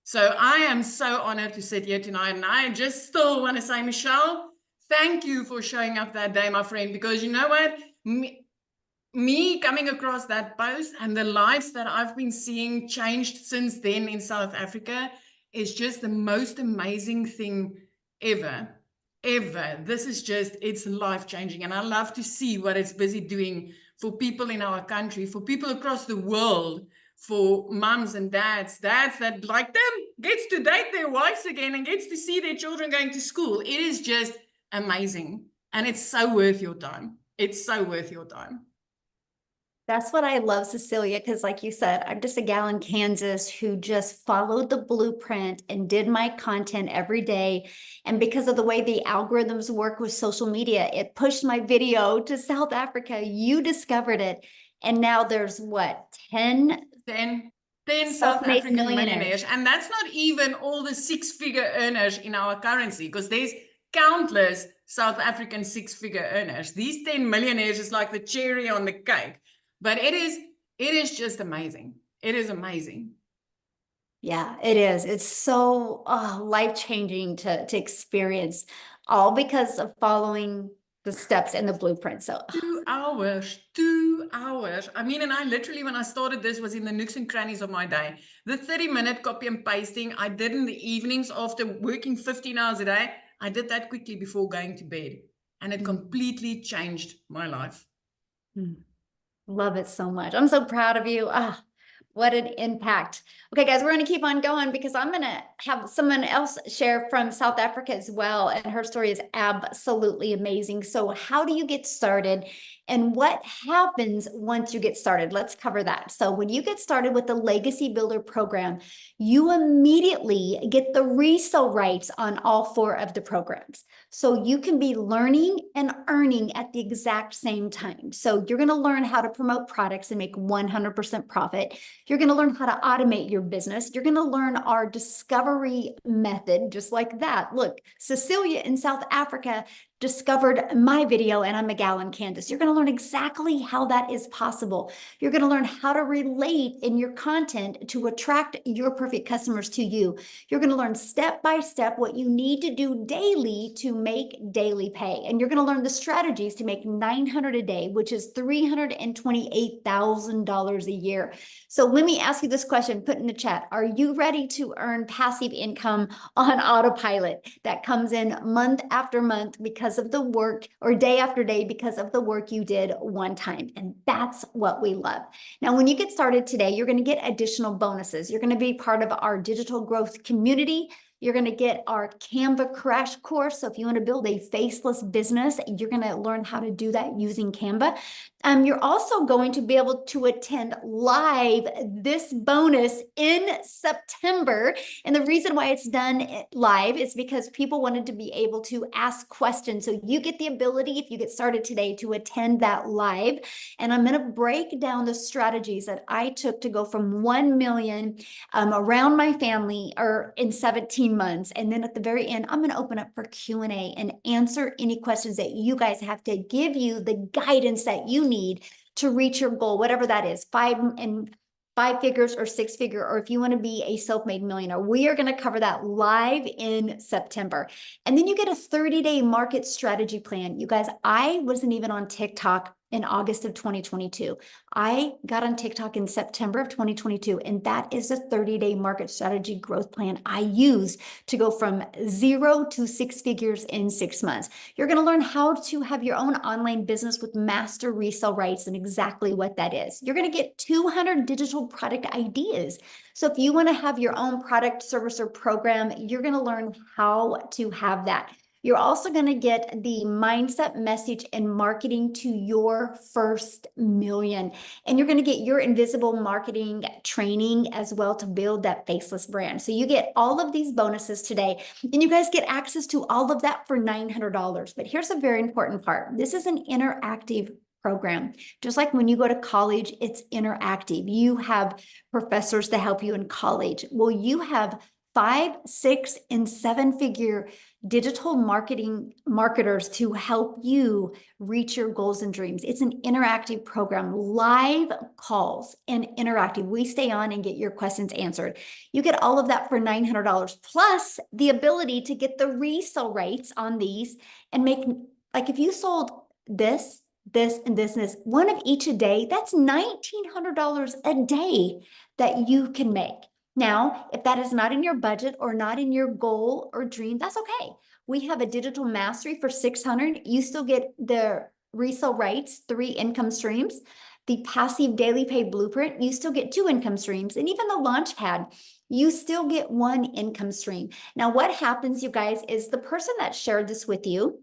So I am so honored to sit here tonight. And I just still want to say, Michelle, thank you for showing up that day, my friend, because you know what? Me coming across that post and the lives that I've been seeing changed since then in South Africa is just the most amazing thing ever. Ever. This is just, it's life-changing. And I love to see what it's busy doing for people in our country, for people across the world, for mums and dads that like them, gets to date their wives again and gets to see their children going to school. It is just amazing. And it's so worth your time. It's so worth your time. That's what I love, Cecilia, because like you said, I'm just a gal in Kansas who just followed the blueprint and did my content every day. And because of the way the algorithms work with social media, it pushed my video to South Africa. You discovered it. And now there's what, 10 South self-made African millionaires. millionaires. And that's not even all the six-figure earners in our currency, because there's countless South African six-figure earners. These 10 millionaires is like the cherry on the cake. But it is just amazing. It is amazing. Yeah, it is. It's so life-changing to experience, all because of following the steps and the blueprint. So 2 hours, 2 hours. I mean, and I literally, when I started this, was in the nooks and crannies of my day. The 30-minute copy and pasting I did in the evenings after working 15 hours a day. I did that quickly before going to bed. And it completely changed my life. Love it so much. I'm so proud of you. What an impact. Okay, guys, we're going to keep on going because I'm going to have someone else share from South Africa as well. And her story is absolutely amazing. So how do you get started? And what happens once you get started? Let's cover that. So when you get started with the Legacy Builder program, you immediately get the resale rights on all 4 of the programs. So you can be learning and earning at the exact same time. So you're going to learn how to promote products and make 100% profit. You're going to learn how to automate your business. You're going to learn our discovery method, just like that. Look, Cecilia in South Africa discovered my video and I'm a gal in Kansas. You're going to learn exactly how that is possible. You're going to learn how to relate in your content to attract your perfect customers to you. You're going to learn step by step what you need to do daily to make daily pay. And you're going to learn the strategies to make $900 a day, which is $328,000 a year. So let me ask you this question, put in the chat. Are you ready to earn passive income on autopilot that comes in month after month because of the work, or day after day because of the work you did one time? And that's what we love. Now, when you get started today, you're going to get additional bonuses. You're going to be part of our digital growth community. You're going to get our Canva crash course. So if you want to build a faceless business, you're going to learn how to do that using Canva. You're also going to be able to attend live this bonus in September. And the reason why it's done live is because people wanted to be able to ask questions. So you get the ability, if you get started today, to attend that live. And I'm going to break down the strategies that I took to go from 1 million around my family or in 17 months. And then at the very end, I'm going to open up for Q&A and answer any questions that you guys have to give you the guidance that you need to reach your goal, whatever that is, 5 figures or 6 figure, or if you want to be a self-made millionaire. We are going to cover that live in September. And then you get a 30-day market strategy plan. You guys, I wasn't even on TikTok in August of 2022. I got on TikTok in September of 2022, and that is a 30-day market strategy growth plan I use to go from 0 to 6 figures in 6 months. You're going to learn how to have your own online business with master resale rights and exactly what that is. You're going to get 200 digital product ideas. So if you want to have your own product, service, or program, you're going to learn how to have that. You're also going to get the mindset, message, and marketing to your first million. And you're going to get your invisible marketing training as well to build that faceless brand. So you get all of these bonuses today, and you guys get access to all of that for $900. But here's a very important part. This is an interactive program. Just like when you go to college, it's interactive. You have professors to help you in college. Well, you have 5, 6, and 7-figure digital marketers to help you reach your goals and dreams. It's an interactive program, live calls and interactive. We stay on and get your questions answered. You get all of that for $900 plus the ability to get the resale rates on these and make, like if you sold this, and this, one of each a day, that's $1,900 a day that you can make. Now, if that is not in your budget or not in your goal or dream, that's okay. We have a digital mastery for $600. You still get the resale rights, 3 income streams. The passive daily pay blueprint, you still get 2 income streams. And even the launch pad, you still get 1 income stream. Now, what happens, you guys, is the person that shared this with you,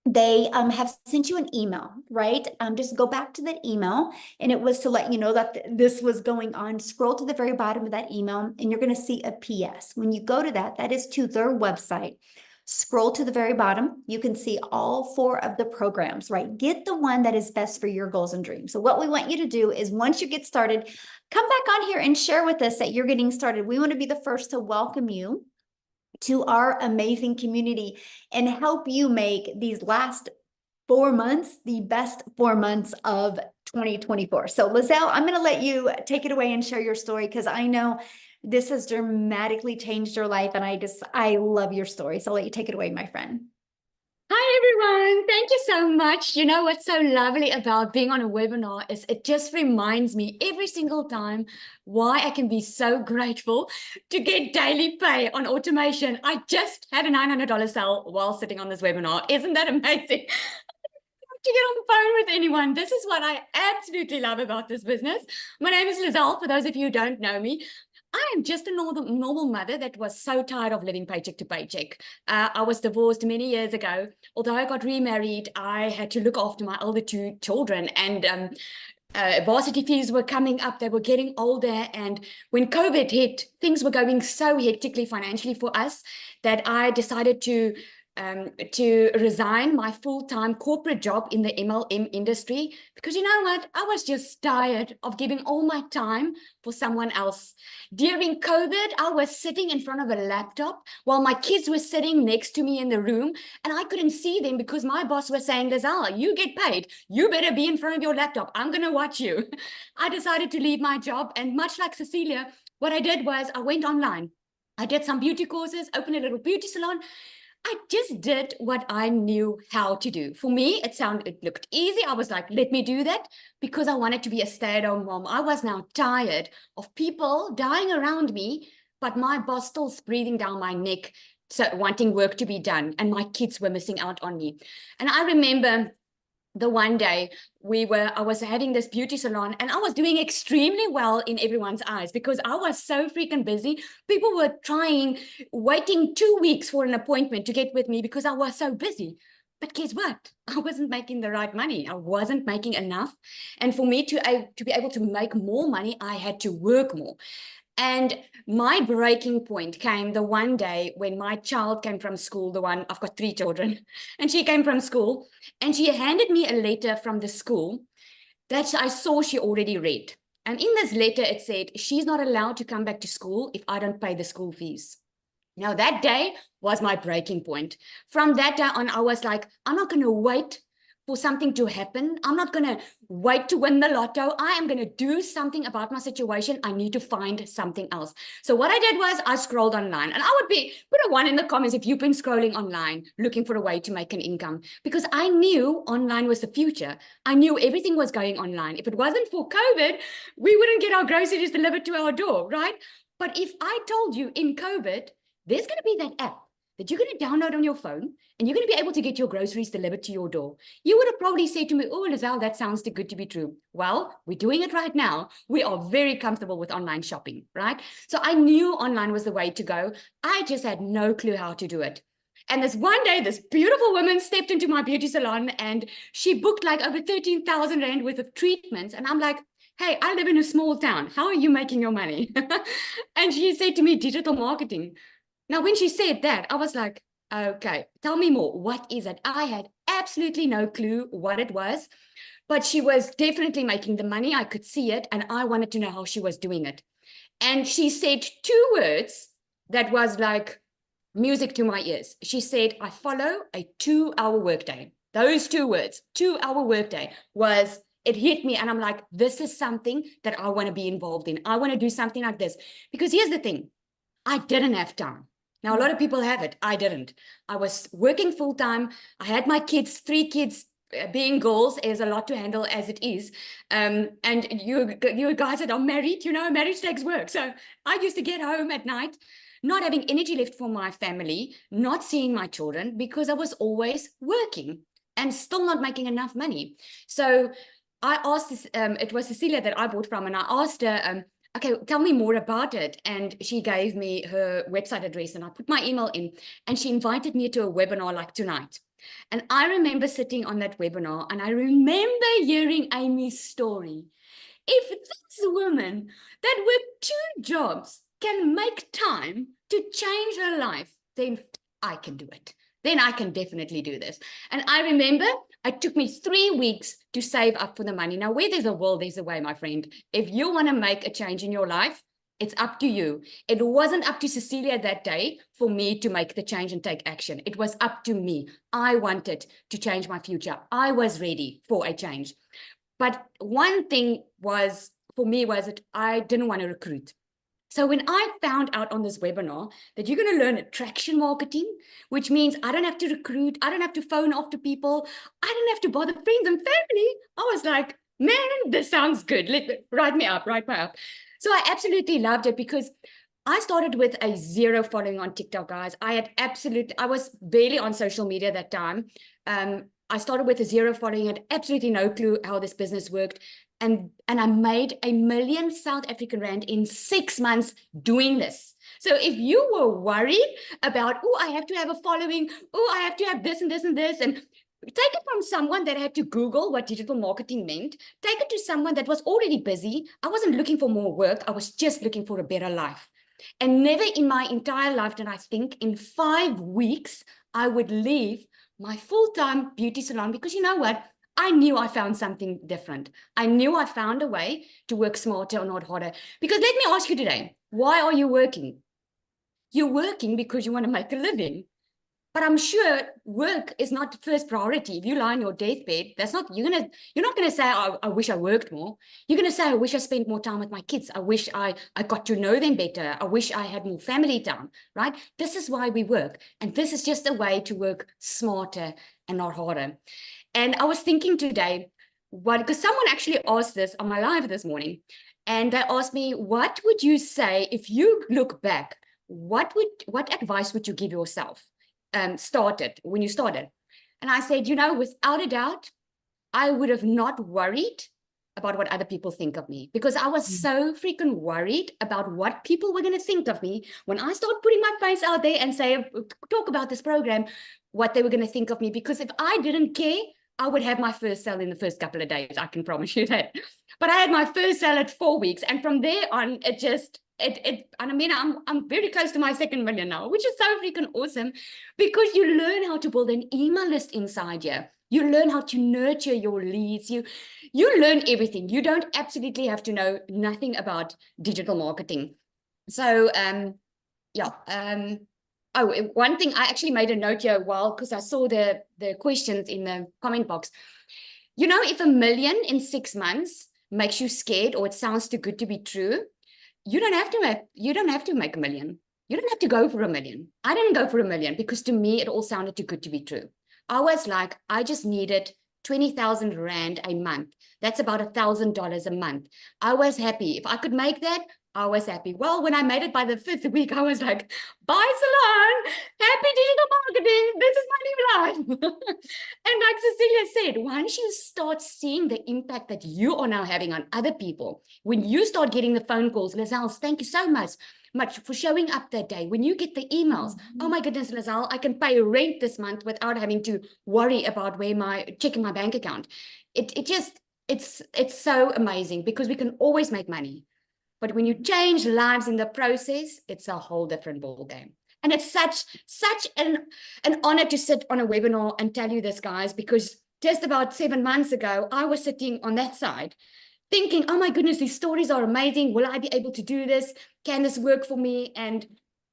they have sent you an email, right? Just go back to that email, and it was to let you know that this was going on. Scroll to the very bottom of that email, and you're going to see a PS. When you go to that, that is to their website. Scroll to the very bottom. You can see all 4 of the programs, right? Get the one that is best for your goals and dreams. So what we want you to do is once you get started, come back on here and share with us that you're getting started. We want to be the first to welcome you to our amazing community and help you make these last 4 months the best 4 months of 2024. So Lizelle, I'm going to let you take it away and share your story, because I know this has dramatically changed your life, and I love your story. So I'll let you take it away, my friend. Hi, everyone. Thank you so much. You know what's so lovely about being on a webinar is it just reminds me every single time why I can be so grateful to get daily pay on automation. I just had a $900 sale while sitting on this webinar. Isn't that amazing? To get on the phone with anyone. This is what I absolutely love about this business. My name is Lizelle, for those of you who don't know me. I am just a normal mother that was so tired of living paycheck to paycheck. I was divorced many years ago. Although I got remarried, I had to look after my older 2 children, and varsity fees were coming up. They were getting older, and when COVID hit, things were going so hectically financially for us that I decided to resign my full-time corporate job in the MLM industry, because you know what? I was just tired of giving all my time for someone else. During COVID, I was sitting in front of a laptop while my kids were sitting next to me in the room, and I couldn't see them because my boss was saying, Lizelle, you get paid. You better be in front of your laptop. I'm going to watch you. I decided to leave my job, and much like Cecilia, what I did was I went online. I did some beauty courses, opened a little beauty salon. I just did what I knew how to do. For me, it looked easy. I was like, let me do that, because I wanted to be a stay-at-home mom. I was now tired of people dying around me, but my boss still breathing down my neck, so wanting work to be done, and my kids were missing out on me. And I remember the one day I was having this beauty salon, and I was doing extremely well in everyone's eyes because I was so freaking busy. People were waiting 2 weeks for an appointment to get with me because I was so busy. But guess what? I wasn't making the right money. I wasn't making enough. And for me to be able to make more money, I had to work more. And my breaking point came the one day when my child came from school, I've got 3 children, and she came from school, and she handed me a letter from the school that I saw she already read. And in this letter, it said, she's not allowed to come back to school if I don't pay the school fees. Now, that day was my breaking point. From that day on, I was like, I'm not going to wait for something to happen. I'm not going to wait to win the lotto. I am going to do something about my situation. I need to find something else. So what I did was I scrolled online, and I would put a 1 in the comments if you've been scrolling online looking for a way to make an income, because I knew online was the future. I knew everything was going online. If it wasn't for COVID, we wouldn't get our groceries delivered to our door, right? But if I told you in COVID, there's going to be that app that you're going to download on your phone, and you're going to be able to get your groceries delivered to your door, you would have probably said to me, oh, Lizelle, that sounds too good to be true. Well, we're doing it right now. We are very comfortable with online shopping, right? So I knew online was the way to go. I just had no clue how to do it. And this one day, this beautiful woman stepped into my beauty salon, and she booked like over 13,000 Rand worth of treatments. And I'm like, hey, I live in a small town. How are you making your money? And she said to me, digital marketing. Now, when she said that, I was like, okay, tell me more. What is it? I had absolutely no clue what it was, but she was definitely making the money. I could see it, and I wanted to know how she was doing it. And she said 2 words that was like music to my ears. She said, I follow a 2-hour workday. Those 2 words, 2-hour workday, was, it hit me. And I'm like, this is something that I want to be involved in. I want to do something like this. Because here's the thing, I didn't have time. Now, a lot of people have it. I didn't. I was working full time. I had my kids, 3 kids. Being girls is a lot to handle as it is. And you guys that are married, you know, marriage takes work. So I used to get home at night, not having energy left for my family, not seeing my children, because I was always working and still not making enough money. So I asked this, it was Cecilia that I bought from, and I asked her, okay, tell me more about it. And she gave me her website address, and I put my email in, and she invited me to a webinar like tonight. And I remember sitting on that webinar, and I remember hearing Amy's story. If this woman that worked 2 jobs can make time to change her life, then I can do it. Then I can definitely do this. And I remember it took me 3 weeks to save up for the money. Now, where there's a will, there's a way, my friend. If you want to make a change in your life, it's up to you. It wasn't up to Cecilia that day for me to make the change and take action. It was up to me. I wanted to change my future. I was ready for a change. But one thing was, for me, was that I didn't want to recruit. So when I found out on this webinar that you're going to learn attraction marketing, which means I don't have to recruit, I don't have to phone after people, I don't have to bother friends and family, I was like, man, this sounds good. Write me up. So I absolutely loved it, because I started with a 0 following on TikTok, guys. I was barely on social media that time. I started with a 0 following, had absolutely no clue how this business worked. And I made $1 million South African Rand in 6 months doing this. So if you were worried about, oh, I have to have a following, oh, I have to have this and this and this, and take it from someone that had to Google what digital marketing meant, take it to someone that was already busy. I wasn't looking for more work. I was just looking for a better life. And never in my entire life did I think in 5 weeks I would leave my full-time beauty salon, because you know what? I knew I found something different. I knew I found a way to work smarter and not harder. Because let me ask you today, why are you working? You're working because you want to make a living. But I'm sure work is not the first priority. If you lie on your deathbed, you're not gonna say, I wish I worked more. You're gonna say, I wish I spent more time with my kids. I wish I got to know them better. I wish I had more family time, right? This is why we work. And this is just a way to work smarter and not harder. And I was thinking today, because someone actually asked this on my live this morning, and they asked me, what would you say if you look back? What advice would you give yourself when you started? And I said, without a doubt, I would have not worried about what other people think of me, because I was so freaking worried about what people were going to think of me when I started putting my face out there and talk about this program, what they were going to think of me. Because if I didn't care, I would have my first sale in the first couple of days. I can promise you that. But I had my first sale at 4 weeks. And from there on, I'm very close to my 2nd million now, which is so freaking awesome, because you learn how to build an email list inside you. You learn how to nurture your leads. You learn everything. You don't absolutely have to know nothing about digital marketing. So, one thing, I actually made a note here because I saw the questions in the comment box. You know, if 1 million in 6 months makes you scared or it sounds too good to be true, you don't have to make 1 million. You don't have to go for 1 million. I didn't go for 1 million because to me, it all sounded too good to be true. I was like, I just needed 20,000 Rand a month. That's about $1,000 a month. I was happy. If I could make that, I was happy. Well, when I made it by the 5th week, I was like, bye, salon. Happy digital marketing. This is my new life. And like Cecilia said, once you start seeing the impact that you are now having on other people, when you start getting the phone calls, Lizelle, thank you so much for showing up that day. When you get the emails, oh my goodness, Lizelle, I can pay rent this month without having to worry about checking my bank account. It's so amazing because we can always make money. But when you change lives in the process, it's a whole different ball game. And it's such an honor to sit on a webinar and tell you this, guys, because just about 7 months ago, I was sitting on that side thinking, oh my goodness, these stories are amazing. Will I be able to do this? Can this work for me? And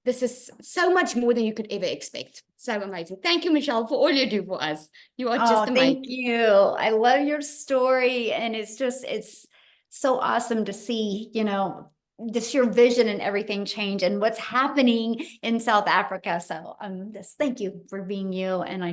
this is so much more than you could ever expect. So amazing. Thank you, Michelle, for all you do for us. You are just amazing. Thank you. I love your story. And it's so awesome to see, just your vision and everything change and what's happening in South Africa. So just thank you for being you. And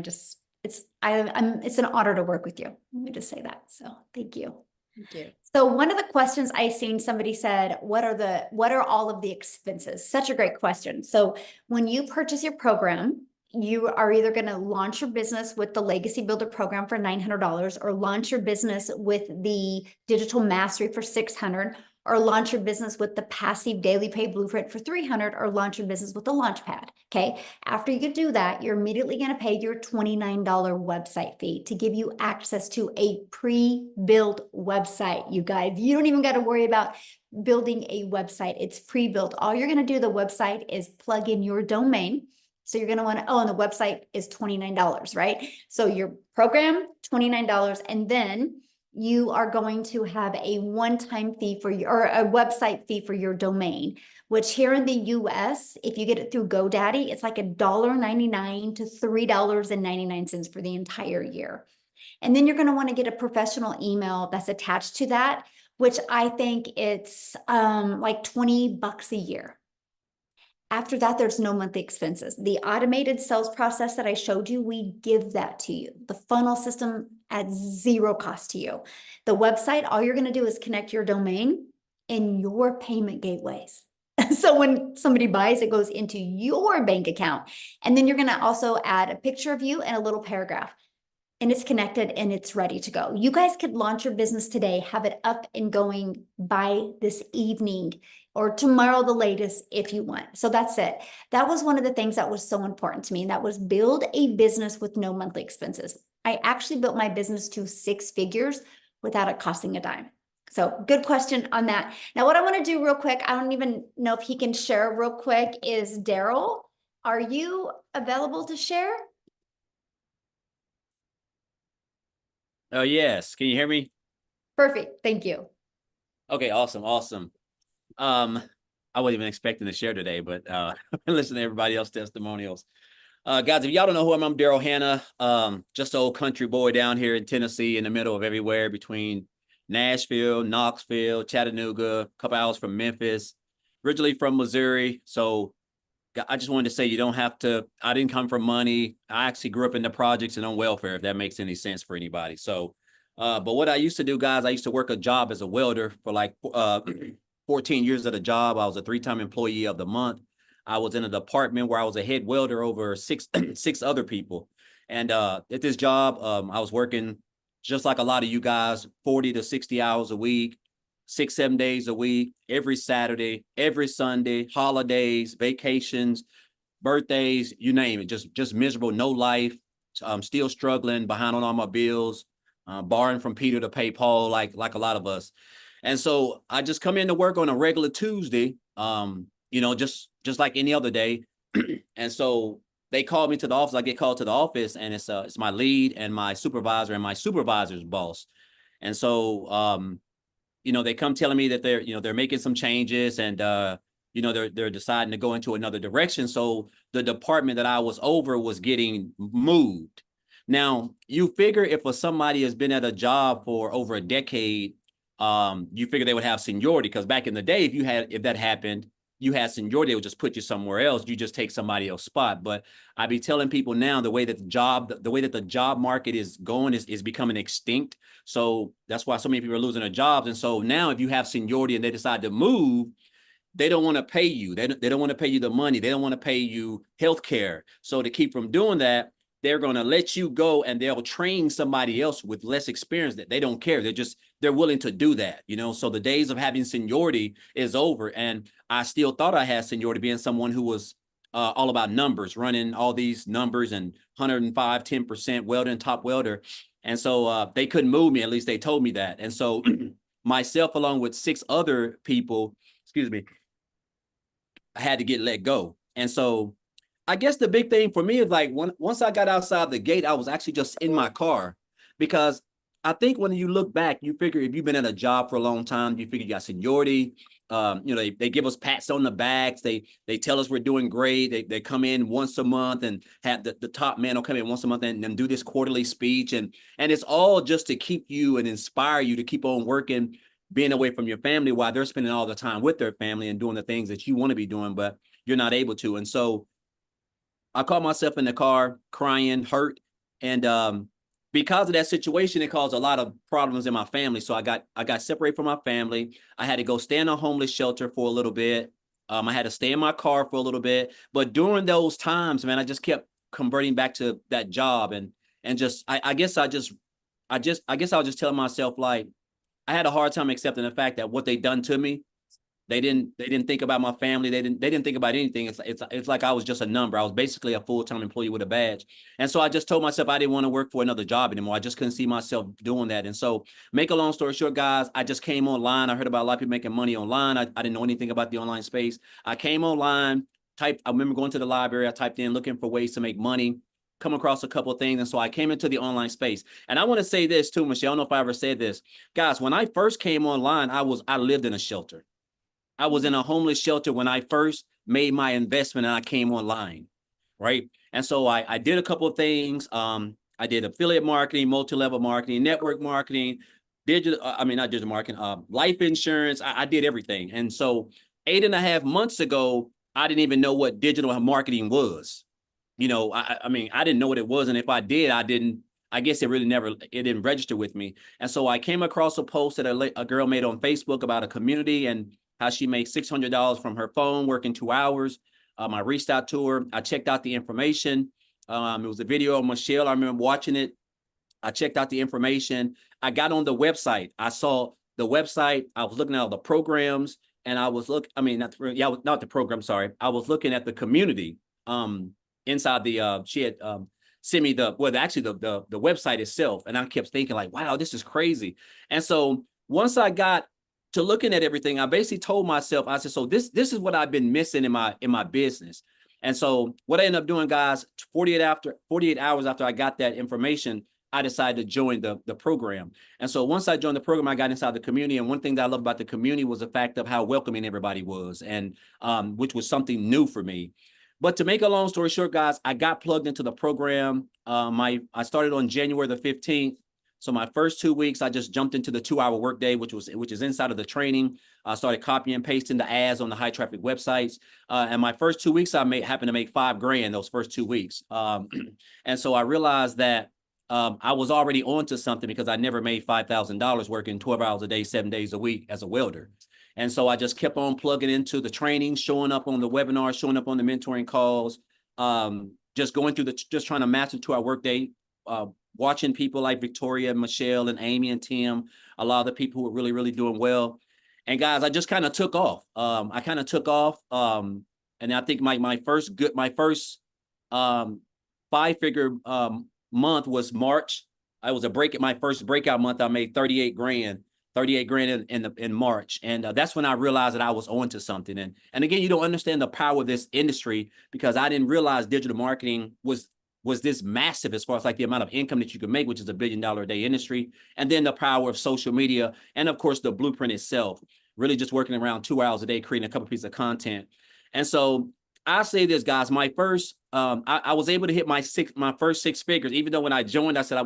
it's an honor to work with you. Let me just say that. So thank you. Thank you. So one of the questions I seen, somebody said, what are all of the expenses? Such a great question. So when you purchase your program, you are either going to launch your business with the Legacy Builder program for $900 or launch your business with the Digital Mastery for $600 or launch your business with the Passive Daily Pay Blueprint for $300 or launch your business with the Launchpad. Okay. After you do that, you're immediately going to pay your $29 website fee to give you access to a pre-built website. You guys, you don't even got to worry about building a website. It's pre-built. All you're going to do, the website is plug in your domain. So you're going to want to, and the website is $29, right? So your program, $29. And then you are going to have a one-time fee or a website fee for your domain, which here in the US, if you get it through GoDaddy, it's like $1.99 to $3.99 for the entire year. And then you're going to want to get a professional email that's attached to that, which I think it's like $20 a year. After that, there's no monthly expenses. The automated sales process that I showed you, we give that to you. The funnel system at zero cost to you. The website, all you're going to do is connect your domain in your payment gateways. So when somebody buys, it goes into your bank account. And then you're going to also add a picture of you and a little paragraph. And it's connected and it's ready to go. You guys could launch your business today, have it up and going by this evening or tomorrow, the latest, if you want. So that's it. That was one of the things that was so important to me. And that was build a business with no monthly expenses. I actually built my business to 6 figures without it costing a dime. So good question on that. Now, what I want to do real quick, I don't even know if he can share real quick, is Daryl, are you available to share? Oh, yes. Can you hear me? Perfect. Thank you. Okay, awesome. I wasn't even expecting to share today, but listen to everybody else's testimonials. Guys, if y'all don't know who I'm Daryl Hanna, just an old country boy down here in Tennessee in the middle of everywhere between Nashville, Knoxville, Chattanooga, a couple hours from Memphis, originally from Missouri. So I just wanted to say you don't have to, I didn't come from money. I actually grew up in the projects and on welfare, if that makes any sense for anybody. So, but what I used to do, guys, I used to work a job as a welder for like 14 years at a job. I was a 3-time employee of the month. I was in a department where I was a head welder over six other people. And at this job, I was working just like a lot of you guys, 40 to 60 hours a week. 6-7 days a week, every Saturday, every Sunday, holidays, vacations, birthdays, you name it, just miserable, no life. I'm still struggling, behind on all my bills, borrowing from Peter to pay Paul, like a lot of us. And so I just come into work on a regular Tuesday, just like any other day. And so they called me to the office. I get called to the office, and it's my lead and my supervisor and my supervisor's boss. And so they come telling me that they're making some changes and, you know, they're deciding to go into another direction. So the department that I was over was getting moved. Now, you figure if somebody has been at a job for over a decade, you figure they would have seniority, because back in the day, if that happened, you had seniority, they would just put you somewhere else. You just take somebody else's spot. But I be telling people now, the way that the job market is going is becoming extinct. So that's why so many people are losing their jobs. And so now if you have seniority and they decide to move, they don't want to pay you. They don't want to pay you the money. They don't want to pay you health care. So to keep from doing that, they're going to let you go, and they'll train somebody else with less experience. That they don't care. They're willing to do that, you know. So the days of having seniority is over. And I still thought I had seniority, being someone who was all about numbers, running all these numbers, and 105, 10% welding, top welder. And so they couldn't move me. At least they told me that. And so myself, along with 6 other people, excuse me, I had to get let go. And so I guess the big thing for me is, like, once I got outside the gate, I was actually just in my car, because I think when you look back, you figure if you've been at a job for a long time, you figure you got seniority. You know, they give us pats on the backs. They tell us we're doing great. They come in once a month, and have the top man will come in once a month and do this quarterly speech. And it's all just to keep you and inspire you to keep on working, being away from your family, while they're spending all the time with their family and doing the things that you want to be doing, but you're not able to. And so I caught myself in the car crying, hurt. And because of that situation, it caused a lot of problems in my family. So I got separated from my family. I had to go stay in a homeless shelter for a little bit. I had to stay in my car for a little bit. But during those times, man, I just kept converting back to that job. And just I guess I was just telling myself, like, I had a hard time accepting the fact that what they done to me, they didn't think about my family. They didn't think about anything. It's like I was just a number. I was basically a full-time employee with a badge. And so I just told myself I didn't want to work for another job anymore. I just couldn't see myself doing that. And so, make a long story short, guys, I just came online. I heard about a lot of people making money online. I didn't know anything about the online space. I came online, I remember going to the library. I typed in looking for ways to make money, come across a couple of things. And so I came into the online space. And I want to say this too, Michelle. I don't know if I ever said this. Guys, when I first came online, I lived in a shelter. I was in a homeless shelter when I first made my investment and I came online, right? And so I did a couple of things. I did affiliate marketing, multi-level marketing, network marketing, not digital marketing, life insurance. I did everything. And so 8.5 months ago, I didn't even know what digital marketing was. You know, I didn't know what it was. And if I did, I guess it didn't register with me. And so I came across a post that a girl made on Facebook about a community and how she made $600 from her phone working 2 hours. I reached out to her. I checked out the information. It was a video of Michelle. I remember watching it. I checked out the information. I got on the website. I saw the website. I was looking at all the programs, and I was not the program. Sorry. I was looking at the community. Inside she had sent me the website itself. And I kept thinking, like, wow, this is crazy. And so once I got to looking at everything, I basically told myself, I said, so this is what I've been missing in my business. And so what I ended up doing, guys, 48 hours after I got that information, I decided to join the program. And so once I joined the program, I got inside the community. And one thing that I love about the community was the fact of how welcoming everybody was, and which was something new for me. But to make a long story short, guys, I got plugged into the program. I started on January the 15th. So my first 2 weeks, I just jumped into the 2-hour workday, which is inside of the training. I started copying and pasting the ads on the high traffic websites. And my first 2 weeks, I happened to make $5,000 those first 2 weeks. And so I realized that I was already onto something, because I never made $5,000 working 12 hours a day, 7 days a week as a welder. And so I just kept on plugging into the training, showing up on the webinars, showing up on the mentoring calls, just going through just trying to master 2-hour workday, watching people like Victoria, Michelle, and Amy and Tim, a lot of the people who were really, really doing well. And guys, I just kind of took off. And I think my first 5-figure month was March. I was my first breakout month. I made $38,000 in March. And that's when I realized that I was onto something. And again, you don't understand the power of this industry, because I didn't realize digital marketing was this massive as far as like the amount of income that you can make, which is $1 billion a day industry. And then the power of social media, and of course the blueprint itself. really just working around 2 hours a day, creating a couple pieces of content. And so I say this, guys, my first, I was able to hit my first 6 figures, even though when I joined, I said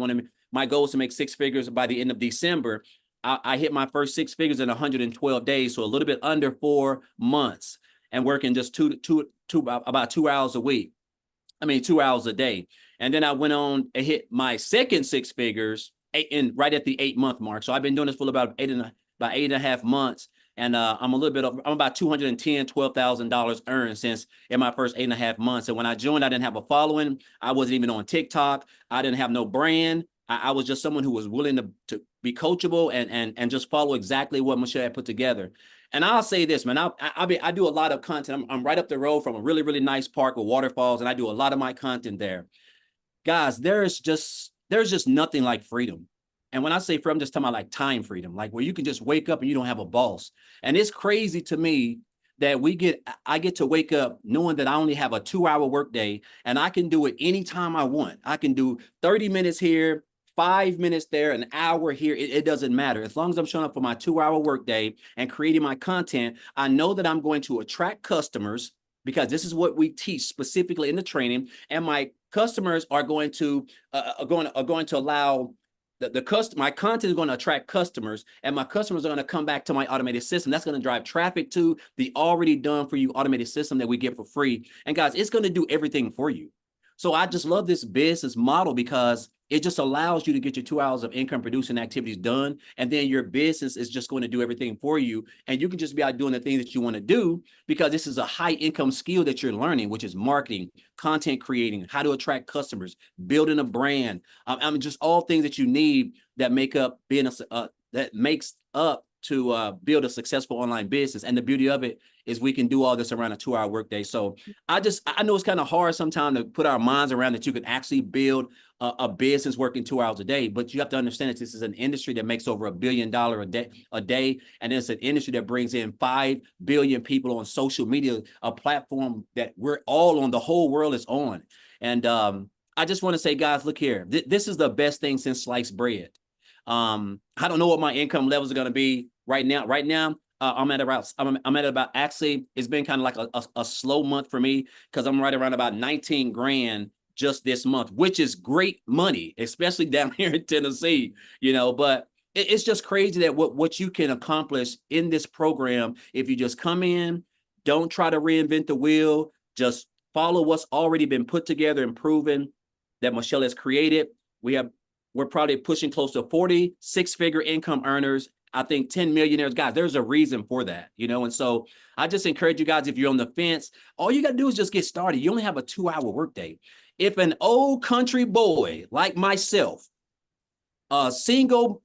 my goal is to make 6 figures by the end of December. I hit my first 6 figures in 112 days, so a little bit under 4 months, and working just about 2 hours a week. 2 hours a day. And then I went on and hit my second 6 figures right at the 8-month mark. So I've been doing this for about 8.5 months. And I'm about $12,000 earned since in my first 8.5 months. And when I joined, I didn't have a following. I wasn't even on TikTok. I didn't have no brand. I was just someone who was willing to be coachable and just follow exactly what Michelle had put together. And I'll say this, man, I do a lot of content. I'm right up the road from a really, really nice park with waterfalls, and I do a lot of my content there. Guys, there's just nothing like freedom. And when I say freedom, I'm just talking about like time freedom, like where you can just wake up and you don't have a boss. And it's crazy to me that I get to wake up knowing that I only have a 2-hour workday, and I can do it anytime I want. I can do 30 minutes here, 5 minutes there, an hour here. It doesn't matter. As long as I'm showing up for my 2-hour workday and creating my content, I know that I'm going to attract customers, because this is what we teach specifically in the training. And my customers are going to allow my content is going to attract customers, and my customers are going to come back to my automated system. That's going to drive traffic to the already done for you automated system that we get for free. And guys, it's going to do everything for you. So I just love this business model because it just allows you to get your 2 hours of income producing activities done. And then your business is just going to do everything for you. And you can just be out doing the things that you want to do, because this is a high income skill that you're learning, which is marketing, content creating, how to attract customers, building a brand. Just all things that you need that make up to build a successful online business. And the beauty of it is we can do all this around a 2-hour workday. So I know it's kind of hard sometimes to put our minds around that you can actually build a business working 2 hours a day, but you have to understand that this is an industry that makes over $1 billion a day. And it's an industry that brings in 5 billion people on social media, a platform that we're all on, the whole world is on. And I just want to say, guys, look here, this is the best thing since sliced bread. I don't know what my income levels are going to be right now. I'm at about, actually, it's been kind of like a slow month for me, because I'm right around about 19 grand just this month, which is great money, especially down here in Tennessee, but it's just crazy that what you can accomplish in this program if you just come in, don't try to reinvent the wheel, just follow what's already been put together and proven that Michelle has created. We're probably pushing close to 40 6-figure income earners. I think 10 millionaires. Guys, there's a reason for that, and so I just encourage you guys, if you're on the fence, all you got to do is just get started. You only have a 2-hour workday. If an old country boy like myself, a single,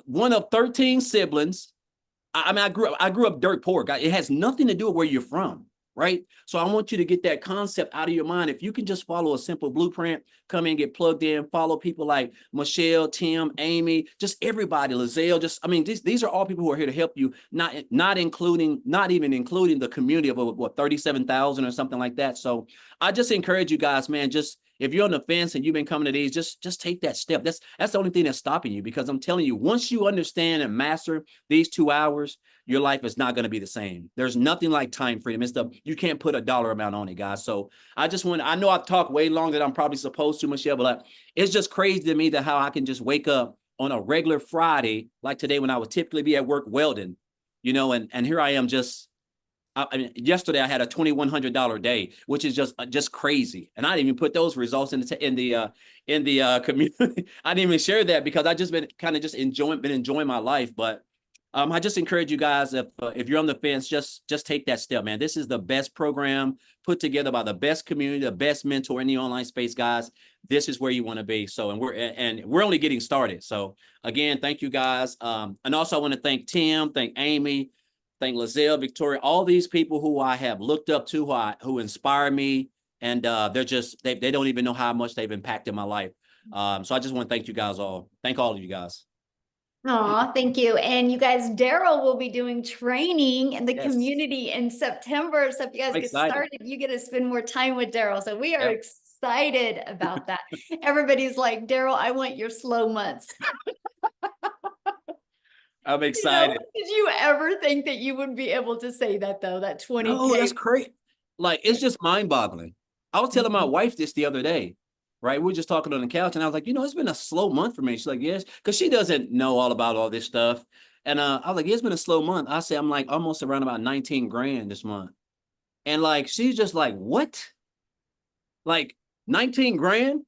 one of 13 siblings, I grew up dirt poor. It has nothing to do with where you're from, right? So I want you to get that concept out of your mind. If you can just follow a simple blueprint, come in, get plugged in, follow people like Michelle, Tim, Amy, just everybody, Lizelle, these are all people who are here to help you, not even including the community of what, 37,000 or something like that. So I just encourage you guys, man, just if you're on the fence and you've been coming to these, just take that step. That's the only thing that's stopping you, because I'm telling you, once you understand and master these 2 hours, your life is not going to be the same. There's nothing like time freedom. You can't put a dollar amount on it, guys. So I know I've talked way longer than I'm probably supposed to, Michelle, but it's just crazy to me that how I can just wake up on a regular Friday, like today when I would typically be at work welding, and here I am yesterday I had a $2,100 day, which is just crazy. And I didn't even put those results in the community. I didn't even share that because I just been enjoying my life. But I just encourage you guys, if you're on the fence, just take that step, man. This is the best program put together by the best community, the best mentor in the online space, guys. This is where you want to be. So, and we're only getting started. So again, thank you guys. And also I want to thank Tim, thank Amy, thank Lizelle, Victoria, all these people who I have looked up to, who inspire me. And they don't even know how much they've impacted my life. So I just want to thank you guys all. Thank all of you guys. Aw, thank you. And you guys, Daryl will be doing training in the Yes. community in September. So if you guys I'm get excited. started, you get to spend more time with Daryl. So we are Yep. excited about that. Everybody's like, Daryl, I want your slow months. I'm You know, excited. did you ever think that you would be able to say that though, that 20K? No, that's crazy. Like, it's just mind boggling. I was telling my Mhm. wife this the other day, right? We were just talking on the couch and I was like, it's been a slow month for me. She's like, yes, because she doesn't know all about all this stuff. And I was like, yeah, it's been a slow month. I say, I'm like almost around about 19 grand this month. And like, she's just like, what? Like 19 grand?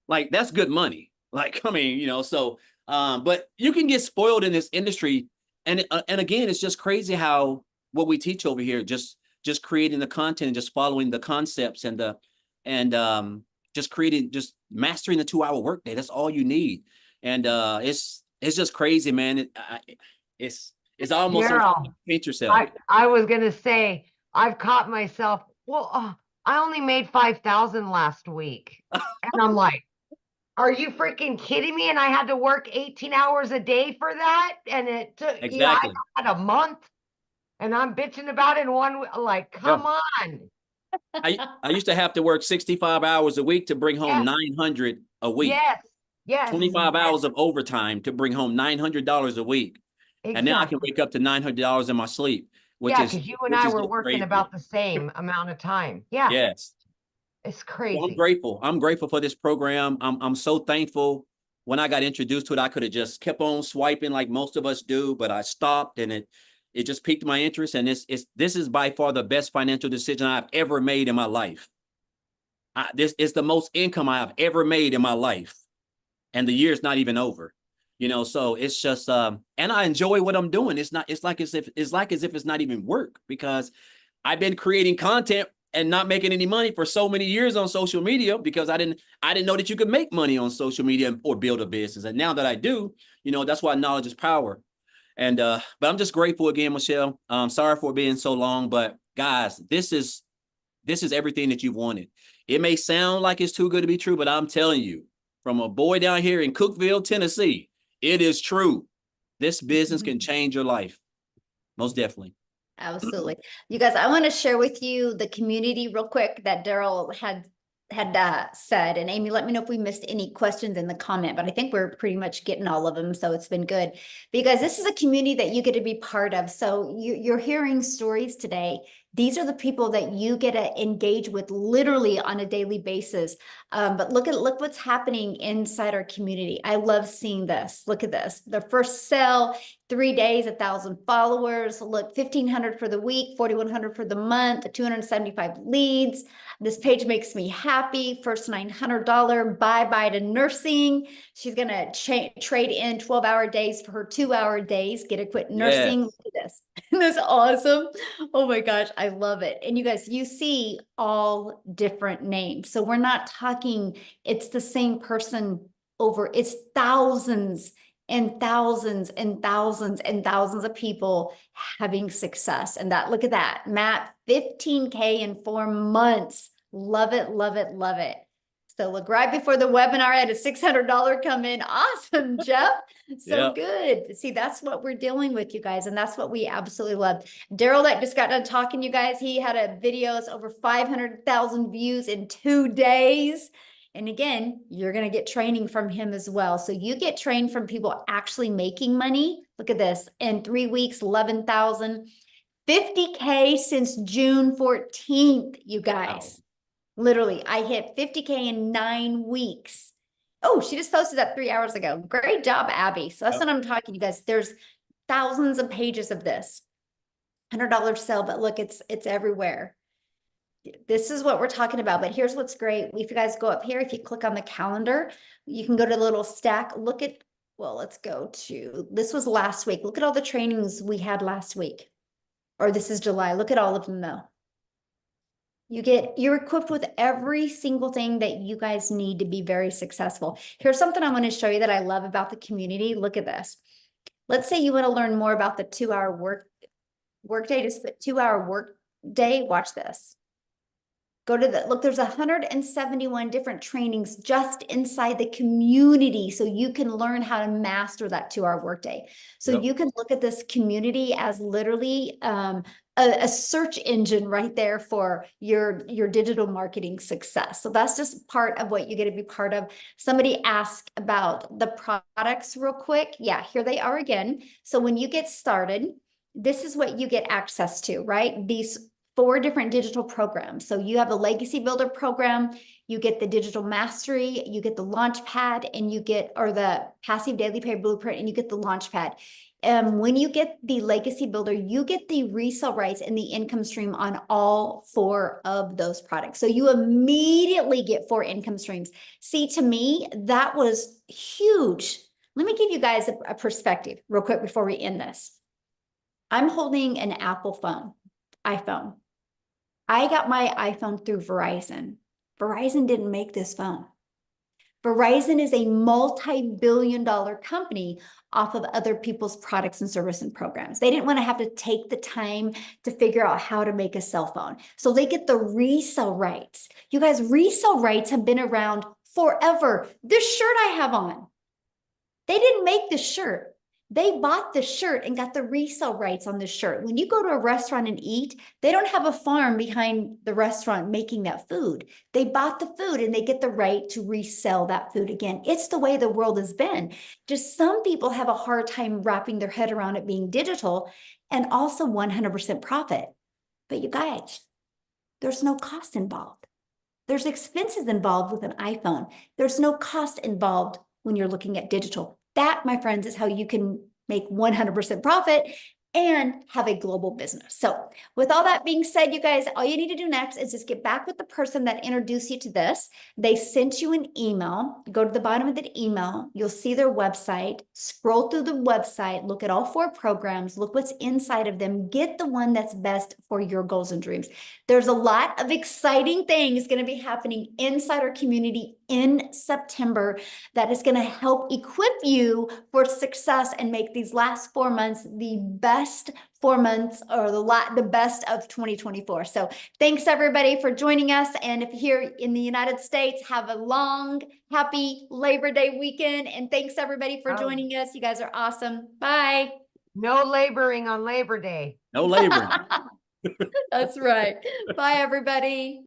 Like, that's good money. Like, I mean, so, but you can get spoiled in this industry. And again, it's just crazy how what we teach over here, just creating the content and just following the concepts and just mastering the 2-hour workday. That's all you need. And it's just crazy, man. It's almost so Daryl, paint yourself. I was gonna say, I've caught myself, I only made 5,000 last week. And I'm like, are you freaking kidding me? And I had to work 18 hours a day for that. And it took, Exactly. I had a month and I'm bitching about it in one, like, come on. I used to have to work 65 hours a week to bring home Yes, 900 a week. yes, yes. 25 hours of overtime to bring home $900 a week. And now I can Exactly. wake up to $900 in my sleep, which Yeah, is because you and I were just working crazy. about the same amount of time. Yeah, Yes. it's Well, crazy. I'm grateful. I'm grateful for this program. I'm so thankful. When I got introduced to it, I could have just kept on swiping like most of us do, but I stopped and it just piqued my interest. And this is by far the best financial decision I've ever made in my life. This is the most income I have ever made in my life. And the year's not even over. So it's just and I enjoy what I'm doing. It's like as if it's not even work, because I've been creating content and not making any money for so many years on social media, because I didn't know that you could make money on social media or build a business. And now that I do, that's why knowledge is power. And but I'm just grateful again, Michelle. Sorry for being so long, but guys, this is everything that you've wanted. It may sound like it's too good to be true, but I'm telling you, from a boy down here in Cookeville, Tennessee, it is true. This business can change your life. Most definitely. Absolutely. You guys, I want to share with you the community real quick that Daryl had said. And Amy, let me know if we missed any questions in the comment, but I think we're pretty much getting all of them. So it's been good, because this is a community that you get to be part of. So you're hearing stories today. These are the people that you get to engage with literally on a daily basis. But look what's happening inside our community. I love seeing this. Look at this. The first sale, 3 days, 1,000 followers. Look, 1,500 for the week, 4,100 for the month, 275 leads. This page makes me happy. First $900 bye-bye to nursing. She's going to trade in 12-hour days for her 2-hour days. Get to quit nursing. Look at this. Isn't this awesome? Oh my gosh, I love it. And you guys, you see all different names. So we're not talking, it's the same person it's thousands and thousands and thousands and thousands of people having success. And look at that, Matt, 15K in 4 months. Love it, love it, love it. So look, right before the webinar, I had a $600 come in. Awesome, Jeff. So good. See, that's what we're dealing with, you guys. And that's what we absolutely love. Daryl that just got done talking, you guys, he had a videos over 500,000 views in 2 days. And again, you're going to get training from him as well. So you get trained from people actually making money. Look at this. In 3 weeks, 11,000, 50K since June 14th, you guys. Wow. Literally, I hit 50K in 9 weeks. Oh, she just posted that 3 hours ago. Great job, Abby. So that's what I'm talking, you guys. There's thousands of pages of this. $100 sale, but look, it's everywhere. This is what we're talking about, but here's what's great. If you guys go up here, if you click on the calendar, you can go to the little stack. Look at, well, let's go to, this was last week. Look at all the trainings we had last week. Or this is July. Look at all of them though. You're equipped with every single thing that you guys need to be very successful. Here's something I want to show you that I love about the community. Look at this. Let's say you want to learn more about the 2-hour work day, just the 2-hour work day. Watch this. Go to the, look, there's 171 different trainings just inside the community. So you can learn how to master that 2-hour workday. So Yep. you can look at this community as literally a search engine right there for your digital marketing success. So that's just part of what you get to be part of. Somebody asked about the products real quick. Yeah, here they are again. So when you get started, this is what you get access to, right? These 4 different digital programs. So you have the Legacy Builder program, you get the Digital Mastery, you get the Launchpad, and you get, or the Passive Daily Pay Blueprint, and you get the Launchpad. When you get the Legacy Builder, you get the resale rights and the income stream on all 4 of those products. So you immediately get 4 income streams. See, to me, that was huge. Let me give you guys a perspective real quick before we end this. I'm holding an Apple phone, iPhone. I got my iPhone through Verizon. Verizon didn't make this phone. Verizon is a multi-billion-dollar company off of other people's products and service and programs. They didn't want to have to take the time to figure out how to make a cell phone. So they get the resale rights. You guys, resale rights have been around forever. This shirt I have on, they didn't make this shirt. They bought the shirt and got the resale rights on the shirt. When you go to a restaurant and eat, they don't have a farm behind the restaurant making that food. They bought the food and they get the right to resell that food again. It's the way the world has been. Just some people have a hard time wrapping their head around it being digital and also 100% profit. But you guys, there's no cost involved. There's expenses involved with an iPhone. There's no cost involved when you're looking at digital. That, my friends, is how you can make 100% profit and have a global business. So with all that being said, you guys, all you need to do next is just get back with the person that introduced you to this. They sent you an email. Go to the bottom of the email. You'll see their website. Scroll through the website. Look at all 4 programs. Look what's inside of them. Get the one that's best for your goals and dreams. There's a lot of exciting things going to be happening inside our community in September that is going to help equip you for success and make these last 4 months the best 4 months or the best of 2024. So thanks everybody for joining us. And if you're here in the United States, have a long, happy Labor Day weekend. And thanks everybody for joining us. You guys are awesome. Bye. No laboring on Labor Day. No laboring. That's right. Bye, everybody.